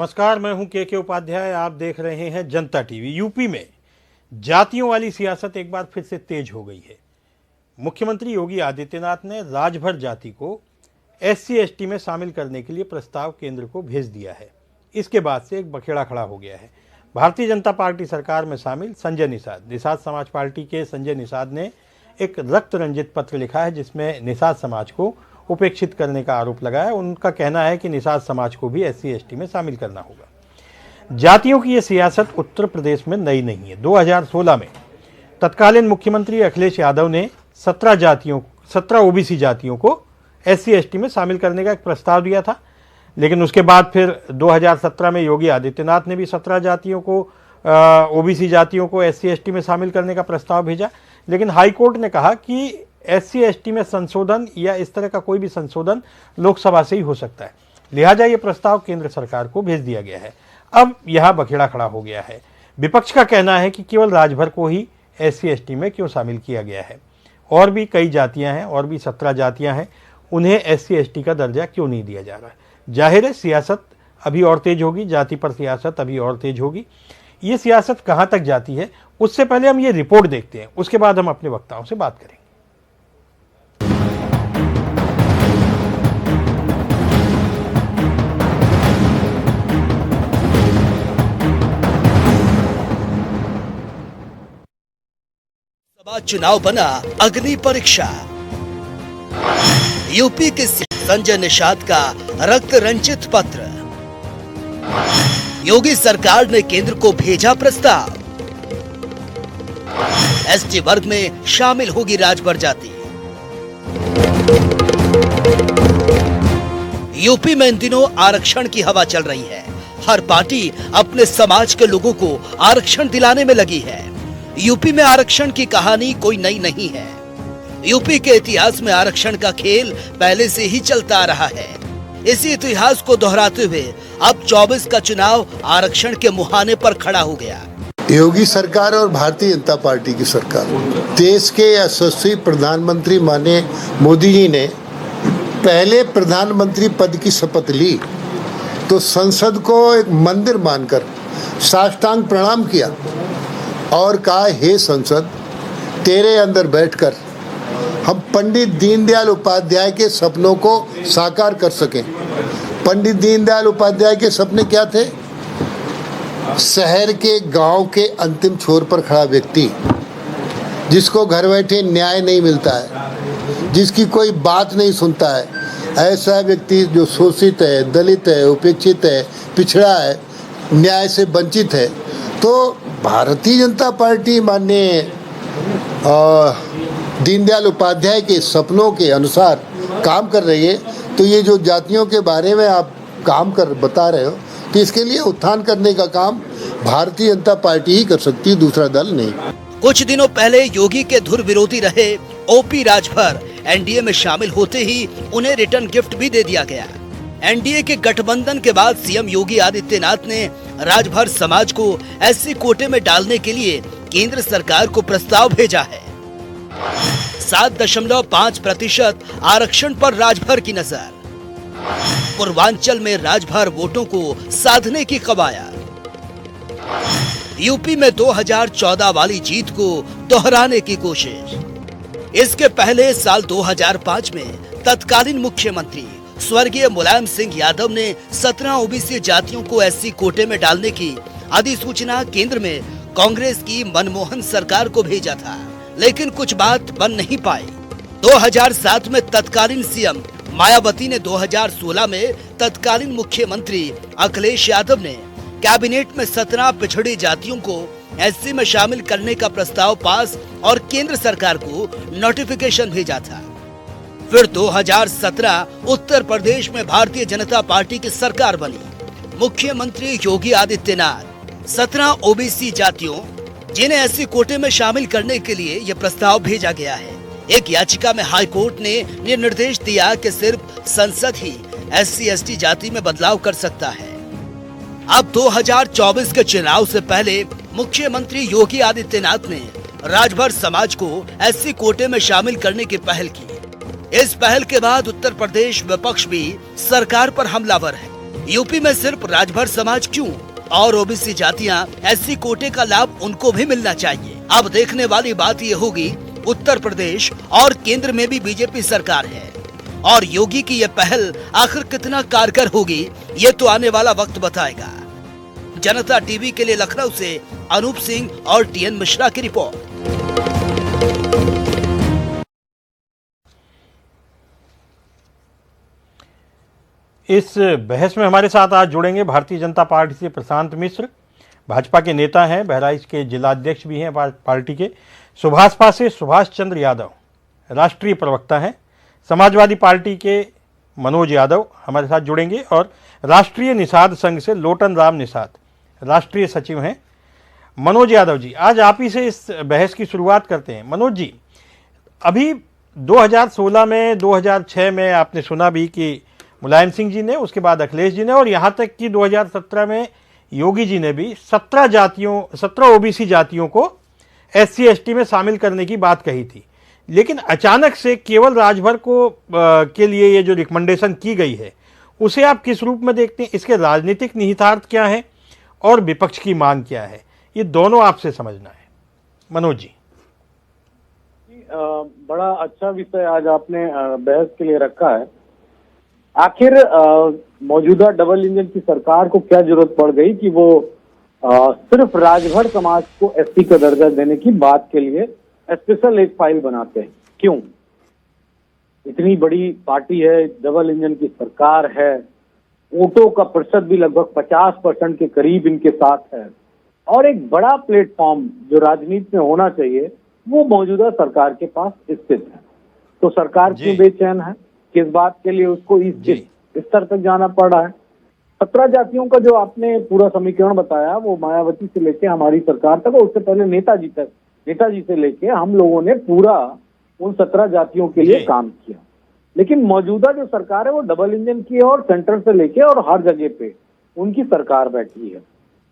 नमस्कार, मैं हूं के उपाध्याय। आप देख रहे हैं जनता टीवी। यूपी में जातियों वाली सियासत एक बार फिर से तेज हो गई है। मुख्यमंत्री योगी आदित्यनाथ ने राजभर जाति को SC/ST में शामिल करने के लिए प्रस्ताव केंद्र को भेज दिया है। इसके बाद से एक बखेड़ा खड़ा हो गया है। भारतीय जनता पार्टी सरकार में शामिल संजय निषाद समाज पार्टी के संजय निषाद ने एक रक्त रंजित पत्र लिखा है, जिसमें निषाद समाज को उपेक्षित करने का आरोप लगाया। उनका कहना है कि निषाद समाज को भी SC/ST में शामिल करना होगा। जातियों की यह सियासत उत्तर प्रदेश में नई नहीं है। 2016 में तत्कालीन मुख्यमंत्री अखिलेश यादव ने 17 OBC जातियों को SC/ST में शामिल करने का एक प्रस्ताव दिया था, लेकिन उसके बाद फिर 2017 में योगी आदित्यनाथ ने भी 17 जातियों को OBC जातियों को SC/ST में शामिल करने का प्रस्ताव भेजा। लेकिन हाईकोर्ट ने कहा कि SC/ST में संशोधन या इस तरह का कोई भी संशोधन लोकसभा से ही हो सकता है, लिहाजा ये प्रस्ताव केंद्र सरकार को भेज दिया गया है। अब यह बखेड़ा खड़ा हो गया है। विपक्ष का कहना है कि केवल राजभर को ही SC/ST में क्यों शामिल किया गया है, और भी कई जातियां हैं, और भी 17 जातियां हैं, उन्हें SC/ST का दर्जा क्यों नहीं दिया जा रहा है। जाहिर है सियासत अभी और तेज होगी, जाति पर सियासत अभी और तेज होगी। ये सियासत कहां तक जाती है, उससे पहले हम ये रिपोर्ट देखते हैं, उसके बाद हम अपने वक्ताओं से बात करेंगे। चुनाव बना अग्नि परीक्षा। यूपी के संजय निषाद का रक्त रंजित पत्र। योगी सरकार ने केंद्र को भेजा प्रस्ताव। ST वर्ग में शामिल होगी राजभर जाति। यूपी में इन दिनों आरक्षण की हवा चल रही है। हर पार्टी अपने समाज के लोगों को आरक्षण दिलाने में लगी है। यूपी में आरक्षण की कहानी कोई नई नहीं है। यूपी के इतिहास में आरक्षण का खेल पहले से ही चलता आ रहा है। इसी इतिहास को दोहराते हुए अब 24 का चुनाव आरक्षण के मुहाने पर खड़ा हो गया। योगी सरकार और भारतीय जनता पार्टी की सरकार, देश के यशस्वी प्रधानमंत्री माने मोदी जी ने पहले प्रधानमंत्री पद की शपथ ली तो संसद को एक मंदिर मानकर साष्टांग प्रणाम किया और कहा, हे संसद, तेरे अंदर बैठकर हम पंडित दीनदयाल उपाध्याय के सपनों को साकार कर सकें। पंडित दीनदयाल उपाध्याय के सपने क्या थे? शहर के गांव के अंतिम छोर पर खड़ा व्यक्ति, जिसको घर बैठे न्याय नहीं मिलता है, जिसकी कोई बात नहीं सुनता है, ऐसा व्यक्ति जो शोषित है, दलित है, उपेक्षित है, पिछड़ा है, न्याय से वंचित है। तो भारतीय जनता पार्टी माननीय दीनदयाल उपाध्याय के सपनों के अनुसार काम कर रही है। तो ये जो जातियों के बारे में आप काम कर बता रहे हो, तो इसके लिए उत्थान करने का काम भारतीय जनता पार्टी ही कर सकती है, दूसरा दल नहीं। कुछ दिनों पहले योगी के धुर विरोधी रहे OP राजभर NDA में शामिल होते ही उन्हें रिटर्न गिफ्ट भी दे दिया गया। NDA के गठबंधन के बाद CM योगी आदित्यनाथ ने राजभर समाज को SC कोटे में डालने के लिए केंद्र सरकार को प्रस्ताव भेजा है। 7.5% आरक्षण पर राजभर की नजर। पूर्वांचल में राजभर वोटों को साधने की कवायद। यूपी में 2014 वाली जीत को दोहराने की कोशिश। इसके पहले साल 2005 में तत्कालीन मुख्यमंत्री स्वर्गीय मुलायम सिंह यादव ने 17 OBC जातियों को SC कोटे में डालने की अधिसूचना केंद्र में कांग्रेस की मनमोहन सरकार को भेजा था, लेकिन कुछ बात बन नहीं पाई। 2007 में तत्कालीन CM मायावती ने 2016 में तत्कालीन मुख्यमंत्री अखिलेश यादव ने कैबिनेट में 17 पिछड़ी जातियों को SC में शामिल करने का प्रस्ताव पास और केंद्र सरकार को नोटिफिकेशन भेजा था। फिर 2017 उत्तर प्रदेश में भारतीय जनता पार्टी की सरकार बनी। मुख्यमंत्री योगी आदित्यनाथ 17 OBC जातियों, जिन्हें SC कोटे में शामिल करने के लिए यह प्रस्ताव भेजा गया है। एक याचिका में हाई कोर्ट ने निर्देश दिया कि सिर्फ संसद ही SC/ST जाति में बदलाव कर सकता है। अब 2024 के चुनाव से पहले मुख्यमंत्री योगी आदित्यनाथ ने राजभर समाज को SC कोटे में शामिल करने की पहल की। इस पहल के बाद उत्तर प्रदेश विपक्ष भी सरकार पर हमलावर है। यूपी में सिर्फ राजभर समाज क्यों और ओबीसी जातियां एससी कोटे का लाभ उनको भी मिलना चाहिए। अब देखने वाली बात ये होगी, उत्तर प्रदेश और केंद्र में भी बीजेपी सरकार है और योगी की ये पहल आखिर कितना कारगर होगी, ये तो आने वाला वक्त बताएगा। जनता टीवी के लिए लखनऊ से अनूप सिंह और टीएन मिश्रा की रिपोर्ट। इस बहस में हमारे साथ आज जुड़ेंगे भारतीय जनता पार्टी से प्रशांत मिश्र, भाजपा के नेता हैं, बहराइच के जिलाध्यक्ष भी हैं पार्टी के। सुभाषपा से सुभाष चंद्र यादव राष्ट्रीय प्रवक्ता हैं। समाजवादी पार्टी के मनोज यादव हमारे साथ जुड़ेंगे और राष्ट्रीय निषाद संघ से लोटन राम निषाद राष्ट्रीय सचिव हैं। मनोज यादव जी, आज आप ही से इस बहस की शुरुआत करते हैं। मनोज जी, अभी 2016 में 2006 में आपने सुना भी कि मुलायम सिंह जी ने, उसके बाद अखिलेश जी ने और यहाँ तक कि 2017 में योगी जी ने भी 17 ओबीसी जातियों को एससी एसटी में शामिल करने की बात कही थी। लेकिन अचानक से केवल राजभर को के लिए ये जो रिकमेंडेशन की गई है, उसे आप किस रूप में देखते हैं? इसके राजनीतिक निहितार्थ क्या है और विपक्ष की मांग क्या है? ये दोनों आपसे समझना है। मनोज जी। बड़ा अच्छा विषय आज आपने बहस के लिए रखा है। आखिर मौजूदा डबल इंजन की सरकार को क्या जरूरत पड़ गई कि वो सिर्फ राजभर समाज को एससी का दर्जा देने की बात के लिए स्पेशल एक फाइल बनाते हैं? क्यों? इतनी बड़ी पार्टी है, डबल इंजन की सरकार है, वोटों का प्रतिशत भी लगभग 50% के करीब इनके साथ है और एक बड़ा प्लेटफॉर्म जो राजनीति में होना चाहिए वो मौजूदा सरकार के पास स्थित है। तो सरकार क्यों बेचैन है? किस बात के लिए उसको इस स्तर तक जाना पड़ रहा है? 17 जातियों का जो आपने पूरा समीकरण बताया वो मायावती से लेके हमारी सरकार तक और उससे पहले नेताजी तक, नेताजी से लेके हम लोगों ने पूरा उन 17 जातियों के लिए काम किया। लेकिन मौजूदा जो सरकार है वो डबल इंजन की है और सेंटर से लेके और हर जगह पे उनकी सरकार बैठी है।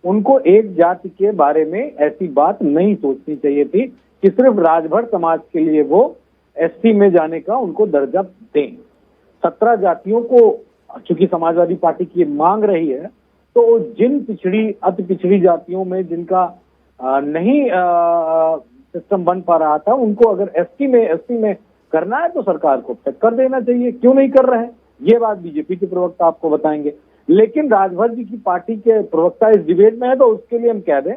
उनको एक जाति के बारे में ऐसी बात नहीं सोचनी चाहिए थी कि सिर्फ राजभर समाज के लिए वो एससी में जाने का उनको दर्जा दें। 17 जातियों को चूंकि समाजवादी पार्टी की मांग रही है तो जिन पिछड़ी अति पिछड़ी जातियों में जिनका नहीं सिस्टम बन पा रहा था उनको अगर एससी में करना है तो सरकार को कर देना चाहिए। क्यों नहीं कर रहे हैं ये बात बीजेपी के प्रवक्ता आपको बताएंगे। लेकिन राजभर जी की पार्टी के प्रवक्ता इस डिबेट में है तो उसके लिए हम कह दें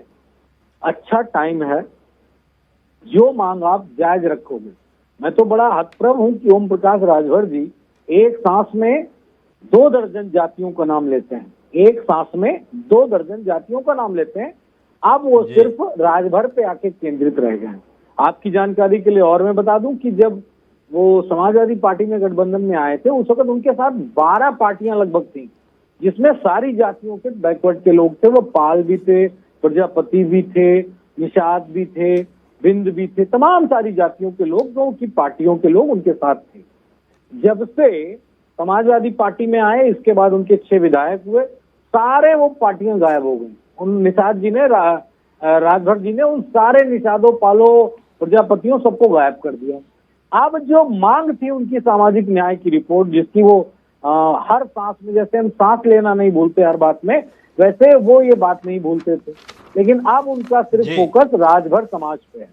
अच्छा टाइम है, जो मांग आप जायज रखोगे। मैं तो बड़ा हतप्रभ हूं कि ओम प्रकाश राजभर जी एक सांस में 2 दर्जन जातियों का नाम लेते हैं, एक सांस में 2 दर्जन जातियों का नाम लेते हैं। अब वो सिर्फ राजभर पे आके केंद्रित रह गए हैं। आपकी जानकारी के लिए और मैं बता दूं कि जब वो समाजवादी पार्टी में गठबंधन में आए थे उस वक्त उनके साथ 12 पार्टियां लगभग थी जिसमें सारी जातियों के बैकवर्ड के लोग थे। वो पाल भी थे, प्रजापति भी थे, निषाद भी थे, बिंद भी थे, तमाम सारी जातियों के लोग जो की पार्टियों के लोग उनके साथ थे। जब से समाजवादी पार्टी में आए इसके बाद उनके 6 विधायक हुए, सारे वो पार्टियां गायब हो गई। उन निषाद जी ने राजभर जी ने उन सारे निषादों, पालो, प्रजापतियों सबको गायब कर दिया। अब जो मांग थी उनकी सामाजिक न्याय की रिपोर्ट जिसकी वो हर सांस में, जैसे हम सांस लेना नहीं भूलते हर बात में, वैसे वो ये बात नहीं भूलते थे। लेकिन अब उनका सिर्फ फोकस राजभर समाज पे है।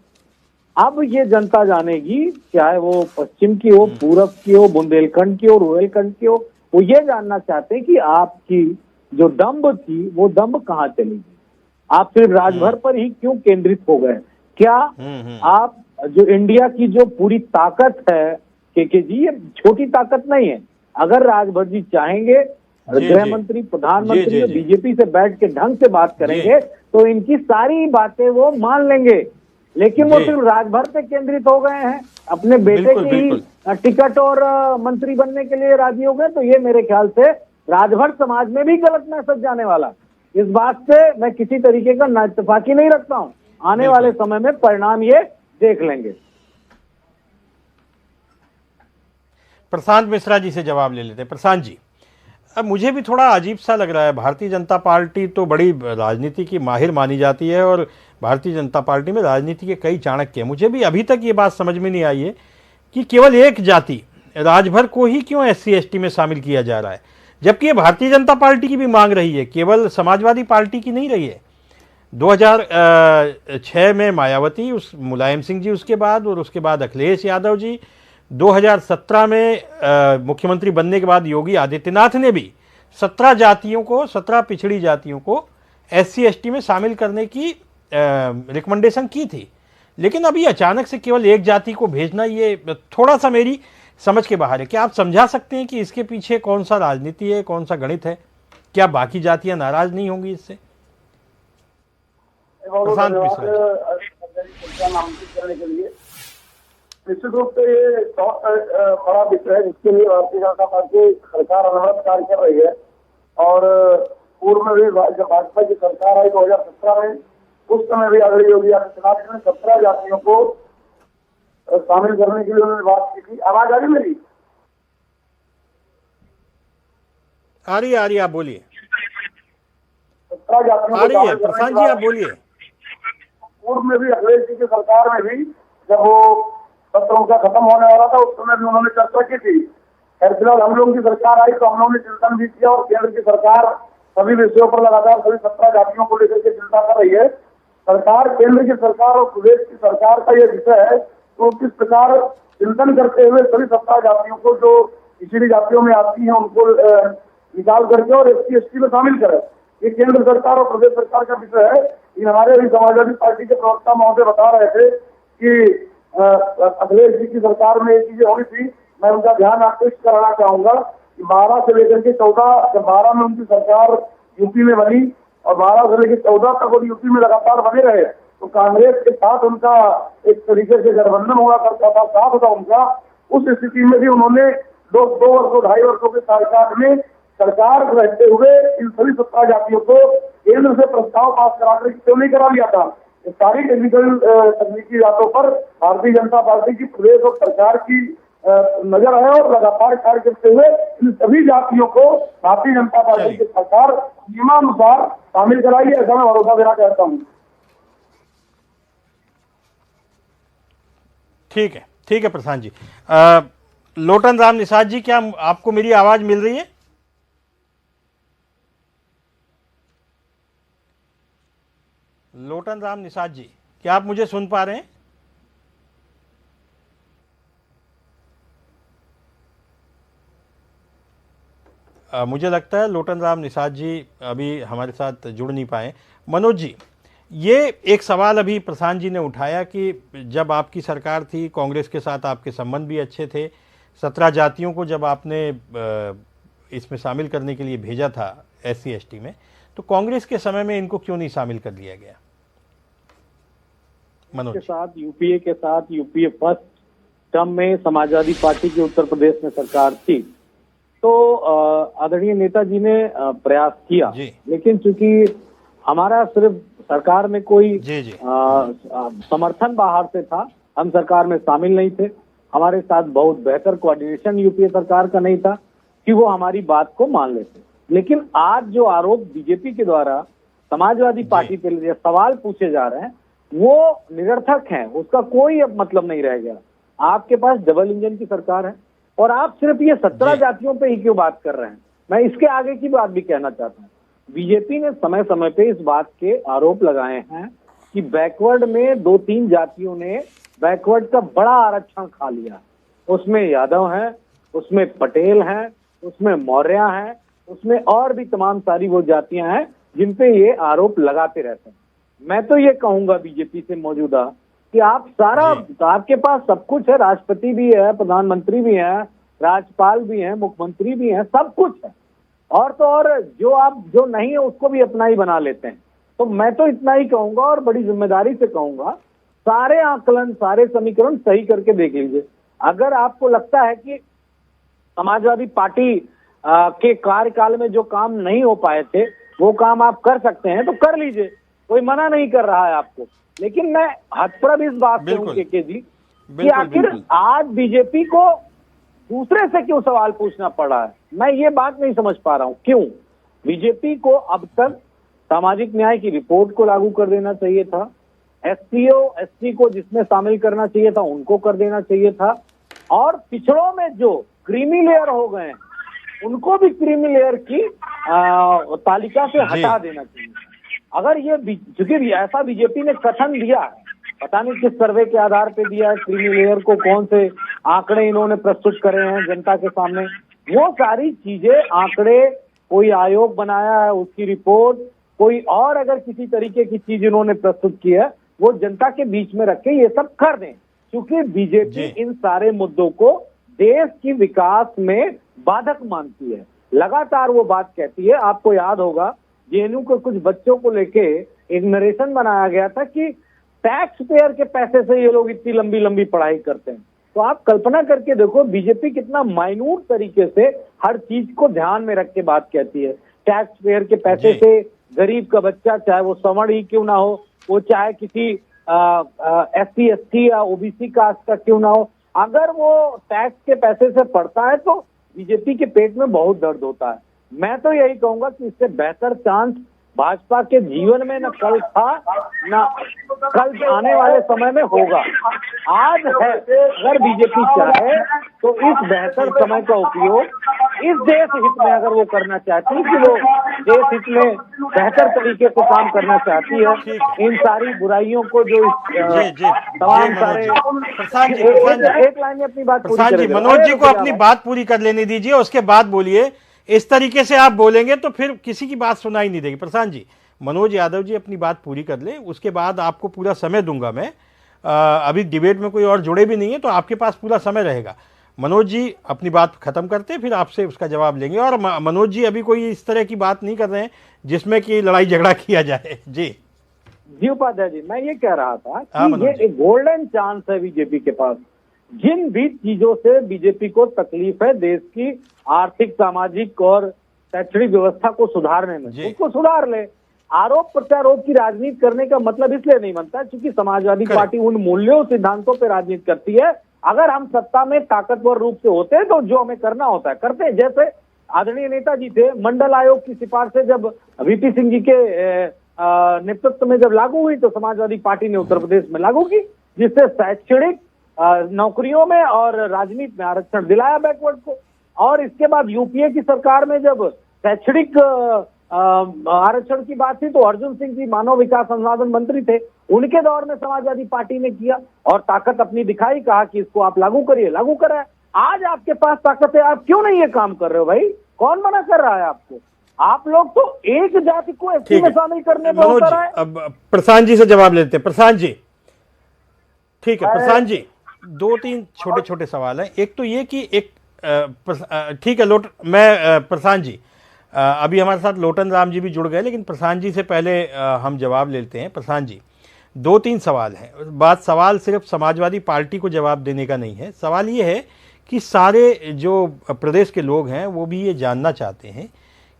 अब ये जनता जानेगी, चाहे वो पश्चिम की हो, पूरब की हो, बुंदेलखंड की हो, रोहेलखंड की हो, वो ये जानना चाहते हैं कि आपकी जो दम्भ थी वो दम्भ कहाँ चली गई। आप सिर्फ राजभर पर ही क्यों केंद्रित हो गए? क्या आप जो इंडिया की जो पूरी ताकत है के जी, ये छोटी ताकत नहीं है। अगर राजभर जी चाहेंगे, गृह मंत्री, प्रधानमंत्री बीजेपी से बैठ के ढंग से बात करेंगे तो इनकी सारी बातें वो मान लेंगे। लेकिन वो सिर्फ राजभर पे केंद्रित हो गए हैं, अपने बेटे की टिकट और मंत्री बनने के लिए राजी हो गए। तो ये मेरे ख्याल से राजभर समाज में भी गलत मैसेज जाने वाला। इस बात से मैं किसी तरीके का नाइत्तेफाकी नहीं रखता हूं। आने वाले समय में परिणाम ये देख लेंगे। प्रशांत मिश्रा जी से जवाब ले लेते हैं। प्रशांत जी, अब मुझे भी थोड़ा अजीब सा लग रहा है। भारतीय जनता पार्टी तो बड़ी राजनीति की माहिर मानी जाती है और भारतीय जनता पार्टी में राजनीति के कई चाणक्य हैं। मुझे भी अभी तक ये बात समझ में नहीं आई है कि केवल एक जाति राजभर को ही क्यों एससी एसटी में शामिल किया जा रहा है, जबकि ये भारतीय जनता पार्टी की भी मांग रही है, केवल समाजवादी पार्टी की नहीं रही है। 2006 में मायावती, उस मुलायम सिंह जी उसके बाद, और उसके बाद अखिलेश यादव जी, 2017 में मुख्यमंत्री बनने के बाद योगी आदित्यनाथ ने भी 17 जातियों को, 17 पिछड़ी जातियों को SC ST में शामिल करने की रिकमेंडेशन की थी। लेकिन अभी अचानक से केवल एक जाति को भेजना, ये थोड़ा सा मेरी समझ के बाहर है। क्या आप समझा सकते हैं कि इसके पीछे कौन सा राजनीति है, कौन सा गणित है? क्या बाकी जातियां नाराज नहीं होंगी इससे? प्रशांत मिश्रा करने के लिए निश्चित रूप से ये बहुत बड़ा विषय है, जिसके लिए भारतीय जनता पार्टी सरकार अनवरत कार्य कर रही है। और पूर्व में भी जब भाजपा की सरकार आई 2017 में, उस समय भी आदरणीय योगी आदित्यनाथ ने 17 जातियों को शामिल करने के लिए उन्होंने बात की थी। आवाज आ रही मेरी? आ रही, आप बोलिए। 17 जातियों आ रही है प्रशांत जी, आप बोलिए। पूर्व में भी अखिलेश जी की सरकार में भी जब वो सत्र उनका खत्म होने वाला था, उस समय भी उन्होंने चर्चा की थी। खैर फिलहाल हम लोगों की सरकार आई तो हम लोगों ने चिंतन भी किया, और केंद्र की सरकार सभी विषयों पर लगातार सभी 17 जातियों को लेकर के चिंता कर रही है। सरकार, केंद्र की सरकार और प्रदेश की सरकार का यह विषय है तो किस प्रकार चिंतन करते हुए सभी 17 जातियों को जो पिछड़ी जातियों में आती हैं उनको निकाल करके और SC ST में शामिल करें। ये केंद्र सरकार और प्रदेश सरकार का विषय है। इन हमारे अभी समाजवादी पार्टी के प्रवक्ता महोदय बता रहे थे कि अखिलेश जी की सरकार में ये चीजें होनी थी। मैं उनका ध्यान आकृष्ट कराना चाहूंगा कि 12 से लेकर के 14, जब 12 में उनकी सरकार यूपी में बनी और 12 से लेकर 14 तक वो यूपी में लगातार बने रहे, तो कांग्रेस के साथ उनका एक तरीके से गठबंधन हुआ करता था, साथ था उनका। उस स्थिति में भी उन्होंने 2 वर्षों 2.5 वर्षों के कार्यकाल में सरकार रहते हुए इन सभी 17 जातियों को केंद्र से प्रस्ताव पास कराकर क्यों नहीं करा लिया था? ये सारी तकनीकी बातों पर भारतीय जनता पार्टी की प्रदेश और सरकार की नजर है, और लगातार कार्य करते हुए इन सभी जातियों को भारतीय जनता पार्टी की सरकार नियमानुसार शामिल कराई, ऐसा मैं भरोसा देना चाहता हूँ। ठीक है प्रशांत जी। लोटन राम निषाद जी, क्या आपको मेरी आवाज मिल रही है? लोटन राम निषाद जी, क्या आप मुझे सुन पा रहे हैं? मुझे लगता है लोटन राम निषाद जी अभी हमारे साथ जुड़ नहीं पाए। मनोज जी, ये एक सवाल अभी प्रशांत जी ने उठाया कि जब आपकी सरकार थी, कांग्रेस के साथ आपके संबंध भी अच्छे थे, 17 जातियों को जब आपने इसमें शामिल करने के लिए भेजा था SC ST में, तो कांग्रेस के समय में इनको क्यों नहीं शामिल कर लिया गया? मनोज के साथ यूपीए फर्स्ट टर्म में समाजवादी पार्टी की उत्तर प्रदेश में सरकार थी, तो आदरणीय नेताजी ने प्रयास किया, लेकिन चूंकि हमारा सिर्फ सरकार में कोई समर्थन बाहर से था, हम सरकार में शामिल नहीं थे, हमारे साथ बहुत बेहतर कोऑर्डिनेशन यूपीए सरकार का नहीं था कि वो हमारी बात को मान लेते। लेकिन आज जो आरोप बीजेपी के द्वारा समाजवादी पार्टी के लिए सवाल पूछे जा रहे हैं वो निरर्थक हैं, उसका कोई अब मतलब नहीं रह गया। आपके पास डबल इंजन की सरकार है और आप सिर्फ ये 17 जातियों पे ही क्यों बात कर रहे हैं? मैं इसके आगे की बात भी कहना चाहता हूँ। बीजेपी ने समय समय पे इस बात के आरोप लगाए हैं कि बैकवर्ड में 2-3 जातियों ने बैकवर्ड का बड़ा आरक्षण खा लिया। उसमें यादव हैं, उसमें पटेल हैं, उसमें मौर्य हैं, उसमें और भी तमाम सारी वो जातियां हैं जिन पे ये आरोप लगाते रहते हैं। मैं तो ये कहूंगा बीजेपी से मौजूदा कि आप सारा, आपके पास सब कुछ है, राष्ट्रपति भी है, प्रधानमंत्री भी है, राज्यपाल भी है, मुख्यमंत्री भी है, सब कुछ है, और तो और जो नहीं है उसको भी अपना ही बना लेते हैं। तो मैं तो इतना ही कहूंगा और बड़ी जिम्मेदारी से कहूंगा, सारे आकलन, सारे समीकरण सही करके देख लीजिए। अगर आपको लगता है कि समाजवादी पार्टी के कार्यकाल में जो काम नहीं हो पाए थे वो काम आप कर सकते हैं तो कर लीजिए, कोई मना नहीं कर रहा है आपको। लेकिन मैं हतप्रभ इस बात से हूं के जी कि आखिर आज बीजेपी को दूसरे से क्यों सवाल पूछना पड़ा है, मैं ये बात नहीं समझ पा रहा हूं। क्यों बीजेपी को अब तक सामाजिक न्याय की रिपोर्ट को लागू कर देना चाहिए था, SC को जिसमें शामिल करना चाहिए था उनको कर देना चाहिए था, और पिछड़ों में जो क्रीमी लेयर हो गए उनको भी क्रीमी लेयर की तालिका से हटा देना चाहिए। अगर ये चूंकि ऐसा बीजेपी ने कथन दिया है, पता नहीं किस सर्वे के आधार पे दिया है, क्रीमी लेयर को कौन से आंकड़े इन्होंने प्रस्तुत करे हैं जनता के सामने, वो सारी चीजें आंकड़े कोई आयोग बनाया है उसकी रिपोर्ट, कोई और अगर किसी तरीके की चीज इन्होंने प्रस्तुत की है वो जनता के बीच में रख के ये सब कर दें, क्योंकि बीजेपी इन सारे मुद्दों को देश की विकास में बाधक मानती है। लगातार वो बात कहती है। आपको याद होगा जेएनयू के कुछ बच्चों को लेके एक नरेशन बनाया गया था कि टैक्स पेयर के पैसे से ये लोग इतनी लंबी लंबी पढ़ाई करते हैं। तो आप कल्पना करके देखो बीजेपी कितना माइन्यूट तरीके से हर चीज को ध्यान में रख के बात कहती है। टैक्स पेयर के पैसे से गरीब का बच्चा, चाहे वो सवर्ण ही क्यों ना हो, वो चाहे किसी SC ST या OBC कास्ट का क्यों ना हो, अगर वो टैक्स के पैसे से पढ़ता है तो बीजेपी के पेट में बहुत दर्द होता है। मैं तो यही कहूंगा कि इससे बेहतर चांस भाजपा के जीवन में न कल था न कल आने वाले समय में होगा। आज है, अगर बीजेपी चाहे तो इस बेहतर समय का उपयोग इस देश हित में अगर वो करना चाहती है, कि वो देश हित में बेहतर तरीके से काम करना चाहती है, इन सारी बुराइयों को जो तमाम सारे एक लाइन में अपनी बात प्रशांत जी, मनोज जी को अपनी बात पूरी कर लेने दीजिए, उसके बाद बोलिए। इस तरीके से आप बोलेंगे तो फिर किसी की बात सुनाई नहीं देगी। प्रशांत जी, मनोज यादव जी अपनी बात पूरी कर ले, उसके बाद आपको पूरा समय दूंगा मैं। अभी डिबेट में कोई और जुड़े भी नहीं है तो आपके पास पूरा समय रहेगा। मनोज जी अपनी बात खत्म करते फिर आपसे उसका जवाब लेंगे। और मनोज जी अभी कोई इस तरह की बात नहीं कर रहे हैं जिसमें कि लड़ाई झगड़ा किया जाए। जी उपाध्याय जी, मैं ये कह रहा था कि ये एक गोल्डन चांस है बीजेपी के पास। जिन भी चीजों से बीजेपी को तकलीफ है देश की आर्थिक, सामाजिक और शैक्षणिक व्यवस्था को सुधारने में, उसको सुधार ले। आरोप प्रत्यारोप की राजनीति करने का मतलब इसलिए नहीं बनता क्योंकि समाजवादी पार्टी उन मूल्यों सिद्धांतों पर राजनीति करती है। अगर हम सत्ता में ताकतवर रूप से होते हैं तो जो हमें करना होता है करते हैं। जैसे आदरणीय नेताजी थे, मंडल आयोग की सिफारिशें जब VP सिंह जी के नेतृत्व में जब लागू हुई तो समाजवादी पार्टी ने उत्तर प्रदेश में लागू की, जिससे शैक्षणिक, नौकरियों में और राजनीति में आरक्षण दिलाया बैकवर्ड को। और इसके बाद UPA की सरकार में जब शैक्षणिक आरक्षण की बात थी तो अर्जुन सिंह जी मानव विकास संसाधन मंत्री थे, उनके दौर में समाजवादी पार्टी ने किया और ताकत अपनी दिखाई, कहा कि इसको आप लागू करिए, लागू कराया। आज आपके पास ताकत है, आप क्यों नहीं ये काम कर रहे हो भाई? कौन मना कर रहा है आपको? आप लोग तो एक जाति को SC में शामिल करने पर उतर आए। अब प्रशांत जी से जवाब लेते हैं। प्रशांत जी, ठीक है प्रशांत जी, 2-3 छोटे छोटे सवाल हैं। एक तो ये कि एक ठीक है प्रशांत जी, अभी हमारे साथ लोटन राम जी भी जुड़ गए, लेकिन प्रशांत जी से पहले हम जवाब लेते हैं। प्रशांत जी, 2-3 सवाल हैं। सवाल सिर्फ समाजवादी पार्टी को जवाब देने का नहीं है, सवाल ये है कि सारे जो प्रदेश के लोग हैं वो भी ये जानना चाहते हैं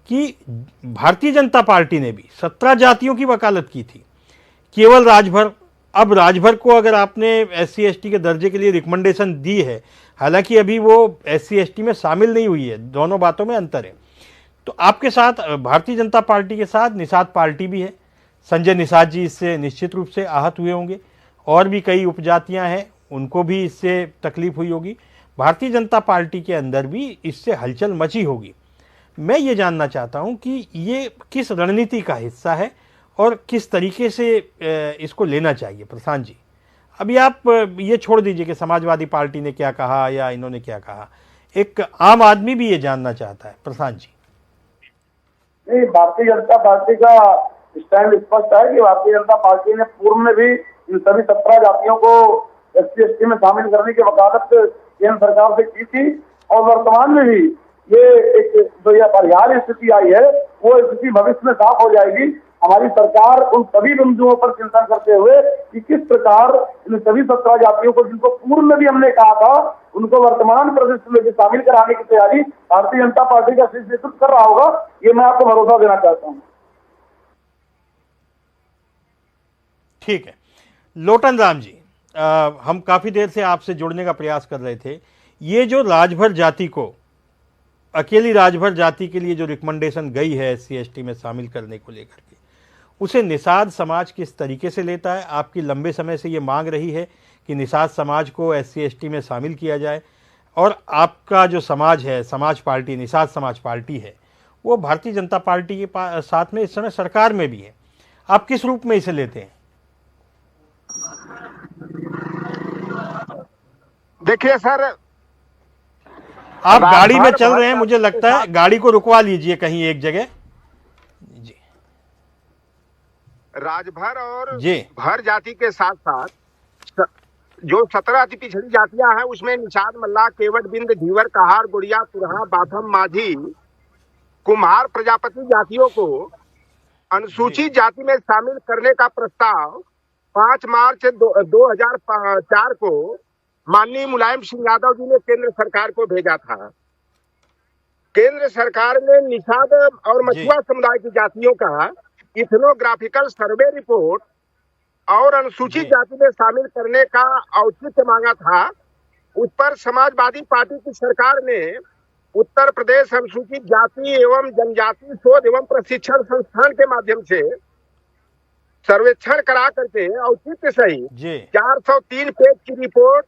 कि भारतीय जनता पार्टी ने भी 17 जातियों की वकालत की थी, केवल राजभर। अब राजभर को अगर आपने SC ST के दर्जे के लिए रिकमेंडेशन दी है, हालांकि अभी वो SC ST में शामिल नहीं हुई है, दोनों बातों में अंतर है। तो आपके साथ भारतीय जनता पार्टी के साथ निषाद पार्टी भी है, संजय निषाद जी इससे निश्चित रूप से आहत हुए होंगे, और भी कई उपजातियां हैं उनको भी इससे तकलीफ हुई होगी। भारतीय जनता पार्टी के अंदर भी इससे हलचल मची होगी। मैं ये जानना चाहता हूं कि ये किस रणनीति का हिस्सा है और किस तरीके से इसको लेना चाहिए। प्रशांत जी, अभी आप ये छोड़ दीजिए कि समाजवादी पार्टी ने क्या कहा या इन्होंने क्या कहा, एक आम आदमी भी ये जानना चाहता है। प्रशांत जी। नहीं, भारतीय जनता पार्टी का स्टैंड स्पष्ट है कि भारतीय जनता पार्टी ने पूर्व में भी इन सभी 17 जातियों को SC ST में शामिल करने की वकालत केंद्र सरकार से की थी, और वर्तमान में भी ये एक जो ये अपरिहार्य स्थिति आई है वो स्थिति भविष्य में साफ हो जाएगी। हमारी सरकार उन सभी बिंदुओं पर चिंतन करते हुए कि किस प्रकार इन सभी 17 जातियों को, जिनको पूर्व में भी हमने कहा था, उनको वर्तमान परिदृश्य में भी शामिल कराने की तैयारी भारतीय जनता पार्टी का शीर्ष नेतृत्व कर रहा होगा, ये मैं आपको भरोसा देना चाहता हूँ। ठीक है लोटन राम जी, हम काफी देर से आपसे जुड़ने का प्रयास कर रहे थे। ये जो राजभर जाति को, अकेली राजभर जाति के लिए जो रिकमेंडेशन गई है SC ST में शामिल करने को लेकर के, उसे निषाद समाज किस तरीके से लेता है? आपकी लंबे समय से ये मांग रही है कि निषाद समाज को SC ST में शामिल किया जाए। और आपका जो समाज है, समाज पार्टी, निषाद समाज पार्टी है, वो भारतीय जनता पार्टी के साथ में इस समय सरकार में भी है। आप किस रूप में इसे लेते हैं? देखिए सर, आप गाड़ी में राजभर चल रहे हैं, भाजपा मुझे के लगता है साथ- गाड़ी को रुकवा लीजिए कहीं एक जगह। जी राजभर और जी भर जाति के साथ साथ जो 17 अति पिछड़ी जातियां हैं उसमें निषाद, मल्लाह, केवट, बिंद, धीवर, कहार, गुड़िया, तुरहा, बाथम, माझी, कुम्हार प्रजापति जातियों को अनुसूचित जाति में शामिल करने का प्रस्ताव 5 मार्च 2004 को माननीय मुलायम सिंह यादव जी ने केंद्र सरकार को भेजा था। केंद्र सरकार ने निषाद और मछुआ समुदाय की जातियों का इथनोग्राफिकल सर्वे रिपोर्ट और अनुसूचित जाति में शामिल करने का औचित्य मांगा था। उस पर समाजवादी पार्टी की सरकार ने उत्तर प्रदेश अनुसूचित जाति एवं जनजाति शोध एवं प्रशिक्षण संस्थान के माध्यम से सर्वेक्षण करा करके औचित्य सही जी 403 पेज की रिपोर्ट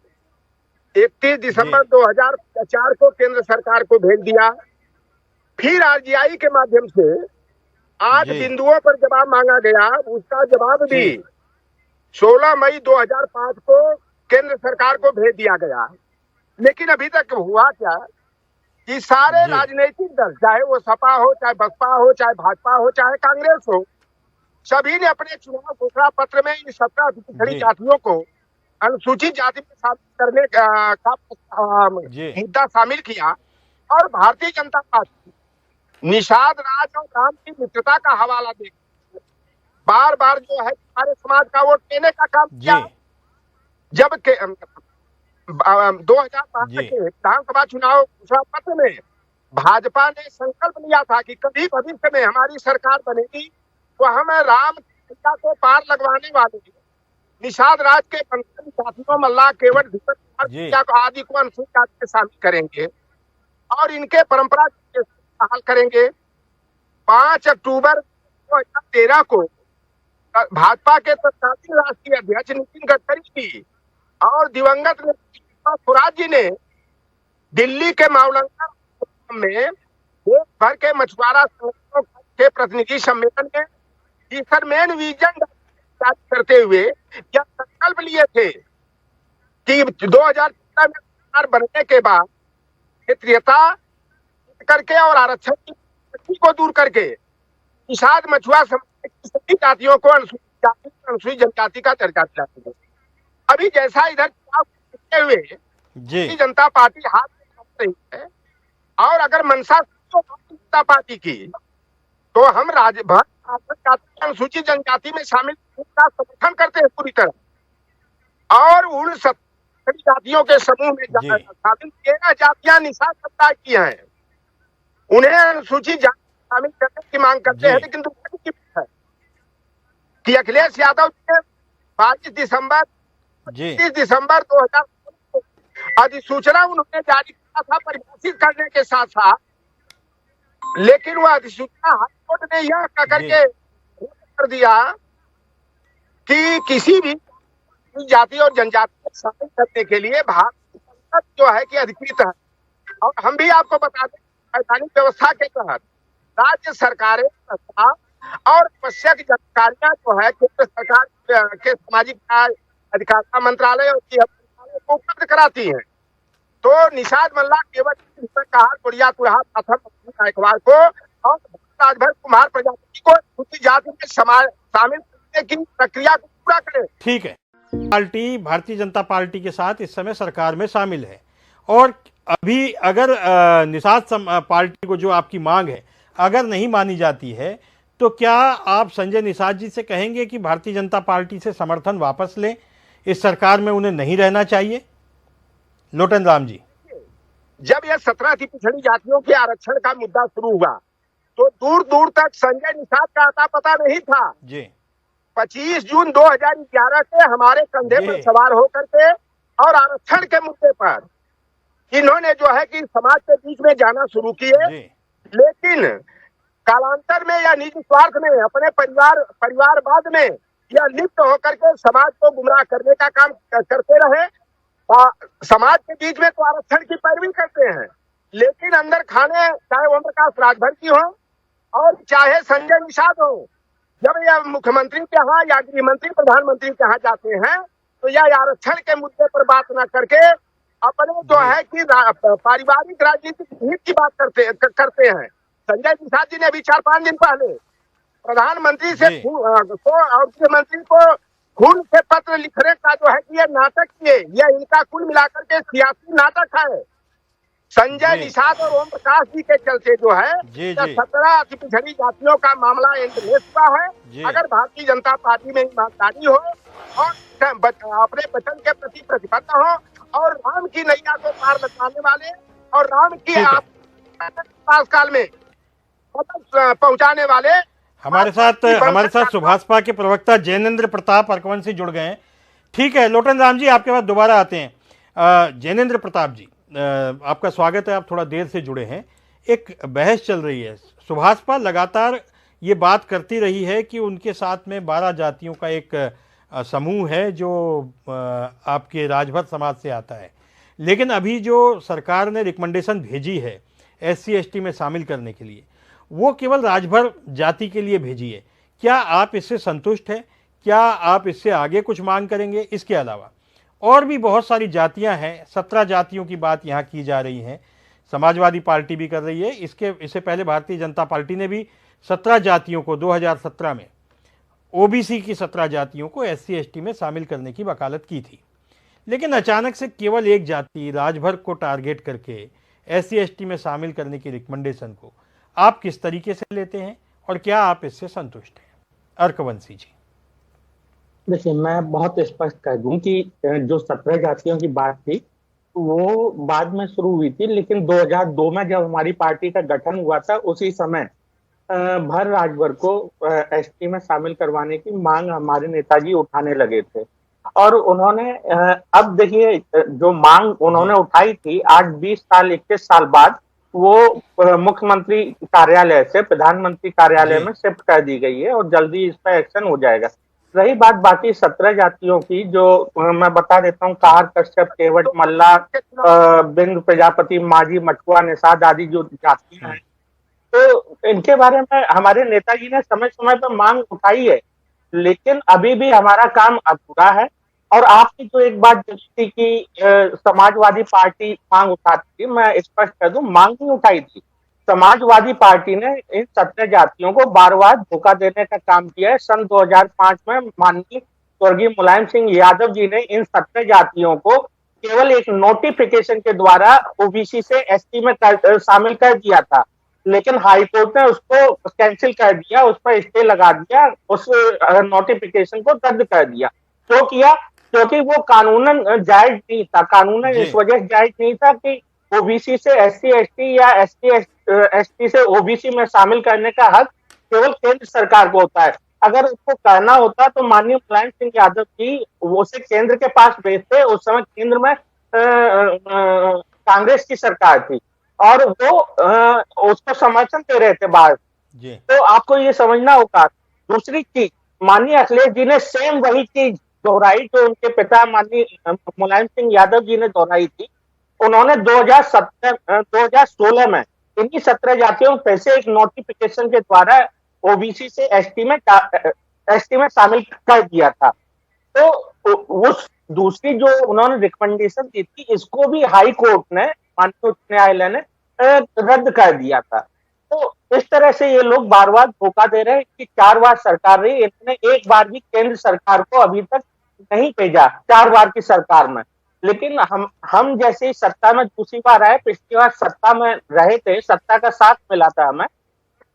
31 दिसंबर 2004 को केंद्र सरकार को भेज दिया। फिर आरजीआई के माध्यम से 8 जी। बिंदुओं पर जवाब मांगा गया। उसका जवाब भी जी। 16 मई 2005 को केंद्र सरकार को भेज दिया गया। लेकिन अभी तक हुआ क्या कि सारे जी। राजनीतिक दल, चाहे वो सपा हो, चाहे बसपा हो, चाहे भाजपा हो, चाहे कांग्रेस हो, सभी ने अपने चुनाव घोषणा पत्र में इन 17 पिछड़ी जी। जातियों को अनुसूचित जाति में शामिल करने का जी। मुद्दा शामिल किया। और भारतीय जनता पार्टी निषाद, राज और राम की मित्रता का हवाला दे बार बार जो है हमारे समाज का वोट लेने का काम जी किया। जब के 2012 जी। के विधानसभा चुनाव घोषणा पत्र में भाजपा ने संकल्प लिया था कि कभी भविष्य में हमारी सरकार बनेगी तो हम राम सीता को पार लगवाने वाले निषाद राज के पंथी साथियों मल्लाह, केवट, धीवर, जी। आदि को अनुसूचित जाति में शामिल करेंगे और इनके परंपरा के बहाल करेंगे। 5 अक्टूबर 2013 को भाजपा के तत्कालीन राष्ट्रीय अध्यक्ष नितिन गडकरी जी और दिवंगत स्वराज जी ने दिल्ली के मावलंका में देश भर के मछुआरा संगठनों के प्रतिनिधि सम्मेलन में फिशरमैन विजन जारी करते हुए यह संकल्प लिए थे कि 2014 में सरकार बनने के बाद क्षेत्रीयता करके और आरक्षण की को दूर करके निषाद, मछुआ समाज की सभी जातियों को अनुसूचित जनजाति का दर्जा दिलाएंगे। अभी जैसा इधर चुनाव जीतते हुए जी भारतीय जनता पार्टी हाथ में रही है और अगर मंशा भारतीय जनता पार्टी की तो हम राजभर अनुसूचित जनजाति में शामिल का समर्थन करते हैं पूरी तरह। और उन सभी जातियों के समूह में शामिल 13 जातियां निषाद समुदाय की हैं, उन्हें अनुसूचित जाति शामिल करने की मांग करते हैं। लेकिन दुर्भाग्य की बात है कि अखिलेश यादव ने 22 दिसंबर 2000 को अधिसूचना उन्होंने जारी किया था परिभाषित करने के साथ साथ, लेकिन वह अधिसूचना हाईकोर्ट ने यह कह करके कर दिया कि किसी भी जाति और जनजाति को शामिल करने के लिए भारत संसद जो है कि अधिकृत है। और हम भी आपको बता दें संवैधानिक व्यवस्था के तहत राज्य सरकारें और आवश्यक जानकारियां जो है केंद्र सरकार के सामाजिक न्याय अधिकारिता मंत्रालय और मंत्रालय को उपलब्ध कराती हैं। तो निषाद, मल्लाह, केवट, कहार, गुड़िया, तुरहा, बाथम, गायकवाड़ को और राजभर कुम्हार प्रजाति को अनुसूचित जाति में शामिल करने की प्रक्रिया को पूरा करें। ठीक है। पार्टी भारतीय जनता पार्टी के साथ इस समय सरकार में शामिल है और अभी अगर निषाद पार्टी को जो आपकी मांग है अगर नहीं मानी जाती है तो क्या आप संजय निषाद जी से कहेंगे कि भारतीय जनता पार्टी से समर्थन वापस लें, इस सरकार में उन्हें नहीं रहना चाहिए? लोटन राम जी, जब यह 17 अति पिछड़ी जातियों के आरक्षण का मुद्दा शुरू हुआ तो दूर दूर तक संजय निषाद का आता पता नहीं था जी 25 जून 2011 के हमारे कंधे पर सवार होकर के और आरक्षण के मुद्दे पर इन्होंने जो है कि समाज के बीच में जाना शुरू किए। लेकिन कालांतर में या निजी स्वार्थ में अपने परिवारवाद में या लिप्त होकर के समाज को गुमराह करने का काम करते रहे। समाज के बीच में तो आरक्षण की पैरवी करते हैं, लेकिन अंदर खाने चाहे ओम प्रकाश राजभर की हो और चाहे संजय निषाद हो, जब यह मुख्यमंत्री के यहाँ या गृह मंत्री प्रधानमंत्री के यहाँ जाते हैं तो यह आरक्षण के मुद्दे पर बात न करके अपने जो है कि पारिवारिक राजनीतिक हित की बात करते हैं। संजय निषाद जी ने अभी 4-5 दिन पहले प्रधानमंत्री से और गृहमंत्री को खून से पत्र लिखने का जो है कि ये नाटक किए, यह इनका कुल मिलाकर के सियासी नाटक है। संजय निषाद और ओम प्रकाश जी के चलते जो है 17 अति पिछड़ी जातियों का मामला एंडलेस हुआ है। अगर भारतीय जनता पार्टी में ईमानदारी हो और अपने वचन के प्रति प्रतिबद्ध हो और राम की नैया को पार लगाने वाले और राम की काल में पहुंचाने वाले हमारे साथ सुभाषपा के प्रवक्ता जैनेन्द्र प्रताप अर्कवंशी जुड़ गए हैं। ठीक है लोटन राम जी, आपके पास दोबारा आते हैं। जैनेन्द्र प्रताप जी, आपका स्वागत है, आप थोड़ा देर से जुड़े हैं। एक बहस चल रही है, सुभाषपा लगातार ये बात करती रही है कि उनके साथ में 12 जातियों का एक समूह है जो आपके राजभर समाज से आता है, लेकिन अभी जो सरकार ने रिकमेंडेशन भेजी है SC ST में शामिल करने के लिए, वो केवल राजभर जाति के लिए भेजी है। क्या आप इससे संतुष्ट हैं? क्या आप इससे आगे कुछ मांग करेंगे? इसके अलावा और भी बहुत सारी जातियां हैं, 17 जातियों की बात यहाँ की जा रही है, समाजवादी पार्टी भी कर रही है। इससे पहले भारतीय जनता पार्टी ने भी 17 जातियों को 2017 में OBC की 17 जातियों को SC ST में शामिल करने की वकालत की थी, लेकिन अचानक से केवल एक जाति राजभर को टारगेट करके SC ST में शामिल करने की रिकमेंडेशन को आप किस तरीके से लेते हैं और क्या आप इससे संतुष्ट हैं? अर्कवंशी जी। देखिए, मैं बहुत स्पष्ट कर दूं कि जो 17 जातियों की बात थी वो बाद में शुरू हुई थी, लेकिन 2002 में जब हमारी पार्टी का गठन हुआ था उसी समय भर राजभर को ST में शामिल करवाने की मांग हमारे नेताजी उठाने लगे थे। और उन्होंने अब देखिए जो मांग उन्होंने उठाई थी, आज 20 साल 21 साल बाद वो मुख्यमंत्री कार्यालय से प्रधानमंत्री कार्यालय में शिफ्ट कर दी गई है और जल्दी इस पर एक्शन हो जाएगा। रही बात बाकी 17 जातियों की, जो मैं बता देता हूँ, कार, कश्यप, केवट, मल्ला, बिंद, प्रजापति, माझी, मटकुआ, निषाद आदि जो जातियां हैं, तो इनके बारे में हमारे नेताजी ने समय समय पर मांग उठाई है, लेकिन अभी भी हमारा काम अधूरा है। और आपकी जो एक बात थी कि समाजवादी पार्टी मांग उठाती थी, मैं स्पष्ट कर दूं, मांग नहीं उठाई थी। समाजवादी पार्टी ने इन 17 जातियों को बार बार धोखा देने का काम किया है। सन 2005 में माननीय स्वर्गीय मुलायम सिंह यादव जी ने इन 17 जातियों को केवल एक नोटिफिकेशन के द्वारा OBC से ST में शामिल कर दिया था, लेकिन हाईकोर्ट ने उसको कैंसिल कर दिया, उस पर स्टे लगा दिया, उस नोटिफिकेशन को रद्द कर दिया। क्यों किया? क्योंकि वो कानूनन जायज नहीं था। कानूनन इस वजह से जायज नहीं था कि OBC से SC ST या SC ST से OBC में शामिल करने का हक केवल केंद्र सरकार को होता है। अगर उसको करना होता तो माननीय मुलायम सिंह यादव जी उसे केंद्र के पास भेजते। उस समय केंद्र में कांग्रेस की सरकार थी और वो उसको समर्थन दे रहे थे बाहर। तो आपको ये समझना होगा। दूसरी चीज, माननीय अखिलेश जी ने सेम वही चीज दोहराई जो उनके पिता माननीय मुलायम सिंह यादव जी ने दोहराई थी। उन्होंने 2016 में इन्हीं 17 जातियों को फिर से एक नोटिफिकेशन के द्वारा OBC से ST में शामिल कर दिया था। तो उस दूसरी जो उन्होंने रिकमेंडेशन दी थी, इसको भी हाई कोर्ट ने, माननीय उच्च न्यायालय ने रद्द कर दिया था। तो इस तरह से ये लोग बार बार धोखा दे रहे हैं कि 4 बार सरकार रही, इन्होंने एक बार भी केंद्र सरकार को अभी तक नहीं भेजा 4 बार की सरकार में। लेकिन हम जैसे ही सत्ता में दूसरी बार आए, पिछली बार सत्ता में रहे थे, सत्ता का साथ मिला था हमें,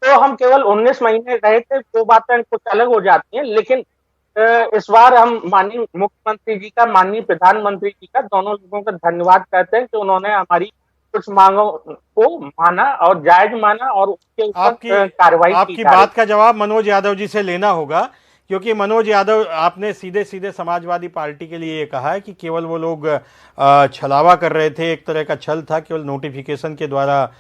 तो हम केवल 19 महीने रहे थे। वो बातें कुछ अलग हो जाती हैं, लेकिन इस बार हम माननीय मुख्यमंत्री जी का, माननीय प्रधानमंत्री जी का, दोनों लोगों का धन्यवाद करते हैं कि उन्होंने हमारी कुछ मांगों को माना और जायज माना और उसके ऊपर कार्रवाई की। आपकी बात का जवाब मनोज यादव जी से लेना होगा, क्योंकि मनोज यादव, आपने सीधे सीधे समाजवादी पार्टी के लिए ये कहा है कि केवल वो लोग छलावा कर रहे थे, एक तरह का छल था, केवल नोटिफिकेशन के द्वारा